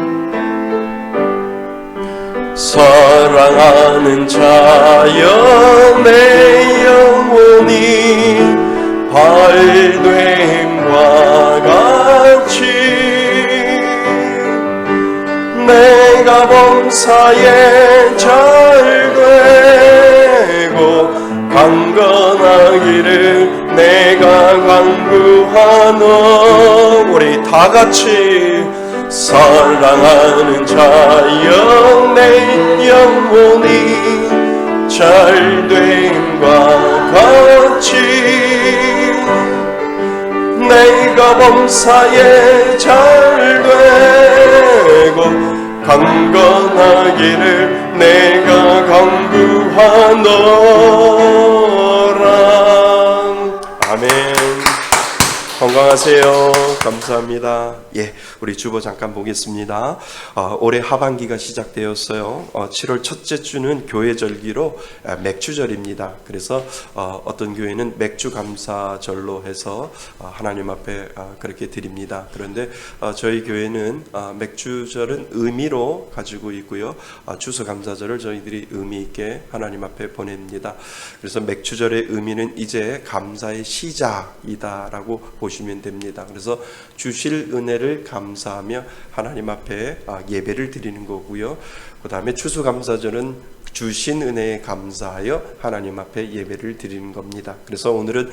사랑하는 자여 내 영혼이 발됨과 같이 내가 범사에 잘되고 강건하기를 내가 간구하노. 우리 다같이 사랑하는 자여 내 영혼이 잘됨과 같이 내가 범사에 잘되고 강건하기를 내가 간구하노라. 아멘. 건강하세요. 감사합니다. 우리 주보 잠깐 보겠습니다. 올해 하반기가 시작되었어요. 7월 첫째 주는 교회 절기로 맥주절입니다. 그래서 어떤 교회는 맥주 감사절로 해서 하나님 앞에 그렇게 드립니다. 그런데 저희 교회는 맥주절은 의미로 가지고 있고요. 추수감사절을 저희들이 의미 있게 하나님 앞에 보냅니다. 그래서 맥주절의 의미는 이제 감사의 시작이다라고 보시면 됩니다. 그래서 주실 은혜를 감사하며 하나님 앞에 예배를 드리는 거고요. 그 다음에 추수감사절은 주신 은혜에 감사하여 하나님 앞에 예배를 드리는 겁니다. 그래서 오늘은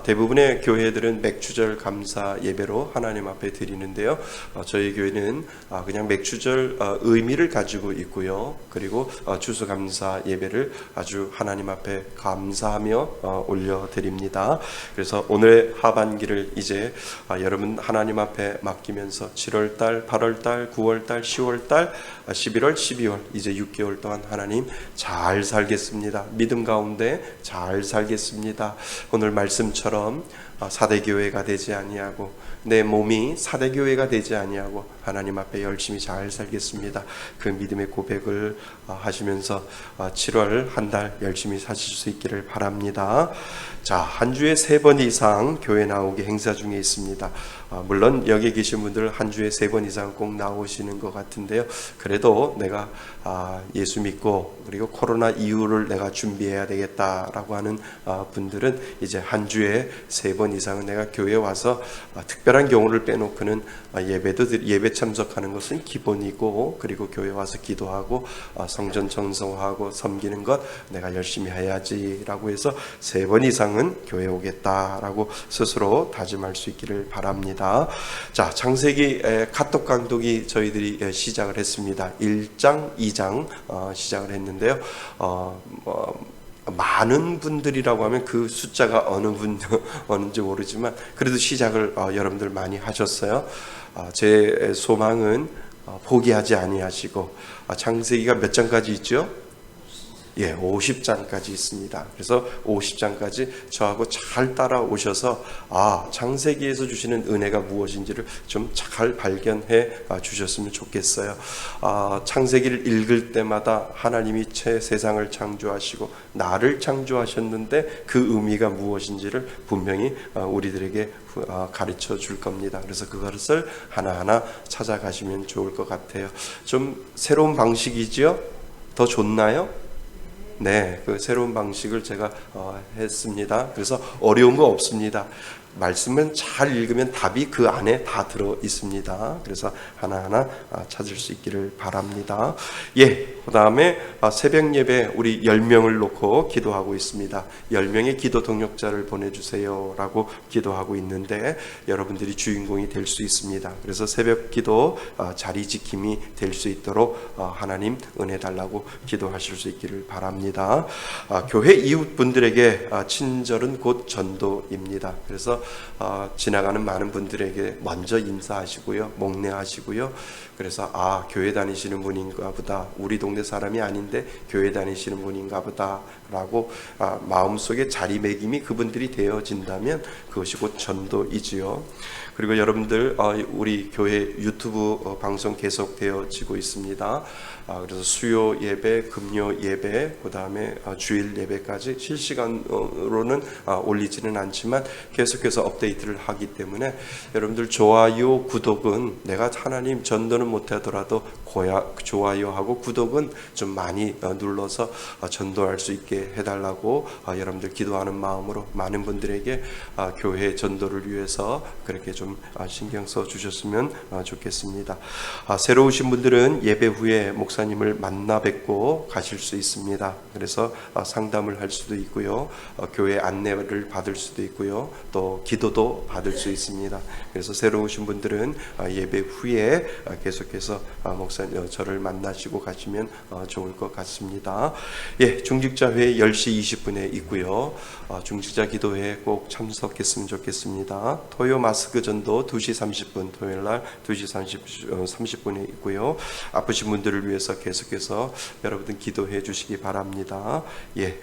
대부분의 교회들은 맥주절 감사 예배로 하나님 앞에 드리는데요. 저희 교회는 그냥 맥주절 의미를 가지고 있고요. 그리고 추수감사 예배를 아주 하나님 앞에 감사하며 올려드립니다. 그래서 오늘의 하반기를 이제 여러분 하나님 앞에 맡기면서 7월달, 8월달, 9월달, 10월달, 11월, 12월 이제 6개월 동안 하나님 잘 살겠습니다. 믿음 가운데 잘 살겠습니다. 오늘 말씀처럼 사대교회가 되지 아니하고 내 몸이 사대교회가 되지 아니하고 하나님 앞에 열심히 잘 살겠습니다. 그 믿음의 고백을 하시면서 7월 한 달 열심히 사실 수 있기를 바랍니다. 자, 한 주에 3번 이상 교회 나오기 행사 중에 있습니다. 물론 여기 계신 분들 한 주에 3번 이상 꼭 나오시는 것 같은데요. 그래도 내가 예수 믿고 그리고 코로나 이후를 내가 준비해야 되겠다라고 하는 분들은 이제 한 주에 3번 이상은 내가 교회에 와서 특별한 경우를 빼놓고는 예배 참석하는 것은 기본이고, 그리고 교회 와서 기도하고 성전 청소하고 섬기는 것 내가 열심히 해야지라고 해서 3번 이상은 교회 오겠다라고 스스로 다짐할 수 있기를 바랍니다. 자, 창세기 카톡 강독이 저희들이 시작을 했습니다. 1장, 2장 시작을 했는데요. 많은 분들이라고 하면 그 숫자가 어느인지 모르지만 그래도 시작을 여러분들 많이 하셨어요. 제 소망은 포기하지 아니하시고, 창세기가 몇 장까지 있죠? 50장까지 있습니다. 그래서 50장까지 저하고 잘 따라오셔서 창세기에서 주시는 은혜가 무엇인지를 좀 잘 발견해 주셨으면 좋겠어요. 창세기를 읽을 때마다 하나님이 세상을 창조하시고 나를 창조하셨는데 그 의미가 무엇인지를 분명히 우리들에게 가르쳐 줄 겁니다. 그래서 그것을 하나하나 찾아가시면 좋을 것 같아요. 좀 새로운 방식이죠? 더 좋나요? 네, 그 새로운 방식을 제가 했습니다. 그래서 어려운 거 없습니다. 말씀은 잘 읽으면 답이 그 안에 다 들어 있습니다. 그래서 하나하나 찾을 수 있기를 바랍니다. 그 다음에 새벽 예배 우리 10명을 놓고 기도하고 있습니다. 10명의 기도 동역자를 보내주세요 라고 기도하고 있는데 여러분들이 주인공이 될 수 있습니다. 그래서 새벽 기도 자리 지킴이 될 수 있도록 하나님 은혜 달라고 기도하실 수 있기를 바랍니다. 교회 이웃분들에게 친절은 곧 전도입니다. 그래서 지나가는 많은 분들에게 먼저 인사하시고요, 목례하시고요. 그래서 교회 다니시는 분인가 보다, 우리 동네 사람이 아닌데 교회 다니시는 분인가 보다 라고 마음속에 자리매김이 그분들이 되어진다면 그것이 곧 전도이지요. 그리고 여러분들 우리 교회 유튜브 방송 계속 되어지고 있습니다. 그래서 수요 예배, 금요 예배, 그 다음에 주일 예배까지 실시간으로는 올리지는 않지만 계속해서 업데이트를 하기 때문에 여러분들 좋아요, 구독은 내가 하나님 전도는 못하더라도 좋아요하고 구독은 좀 많이 눌러서 전도할 수 있게 해달라고 여러분들 기도하는 마음으로 많은 분들에게 교회 전도를 위해서 그렇게 좀 신경 써 주셨으면 좋겠습니다. 새로 오신 분들은 예배 후에 목사님을 만나 뵙고 가실 수 있습니다. 그래서 상담을 할 수도 있고요, 교회 안내를 받을 수도 있고요, 또 기도도 받을 수 있습니다. 그래서 새로 오신 분들은 예배 후에 계속해서 목사님 저를 만나시고 가시면 좋을 것 같습니다. 중직자회 10시 20분에 있고요. 중직자 기도회에 꼭 참석했으면 좋겠습니다. 토요 마스크 전도 2시 30분, 토요일날 2시 30분에 있고요. 아프신 분들을 위해서 계속해서 여러분들 기도해 주시기 바랍니다.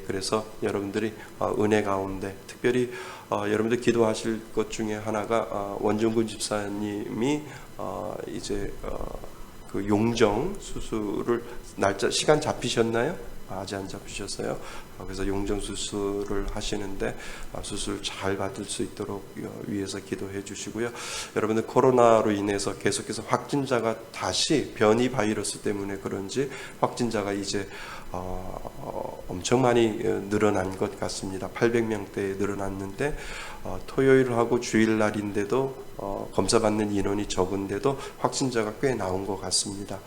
그래서 여러분들이 은혜 가운데 특별히 여러분들 기도하실 것 중에 하나가 원종근 집사님이 이제 그 용정 수술을 시간 잡히셨나요? 아직 안 잡히셨어요. 그래서 용정 수술을 하시는데 수술 잘 받을 수 있도록 위해서 기도해 주시고요. 여러분들 코로나로 인해서 계속해서 확진자가 다시 변이 바이러스 때문에 그런지 확진자가 이제 엄청 많이 늘어난 것 같습니다. 800명대에 늘어났는데 토요일하고 주일날인데도 검사받는 인원이 적은데도 확진자가 꽤 나온 것 같습니다.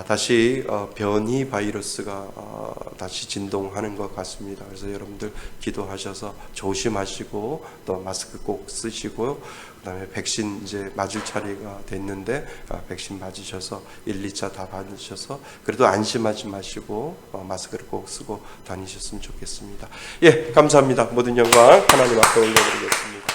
다시 변이 바이러스가 다시 진동하는 것 같습니다. 그래서 여러분들 기도하셔서 조심하시고 또 마스크 꼭 쓰시고요. 그다음에 백신 이제 맞을 차례가 됐는데 백신 맞으셔서 1, 2차 다 받으셔서 그래도 안심하지 마시고 마스크를 꼭 쓰고 다니셨으면 좋겠습니다. 감사합니다. 모든 영광 하나님 앞에 올려드리겠습니다.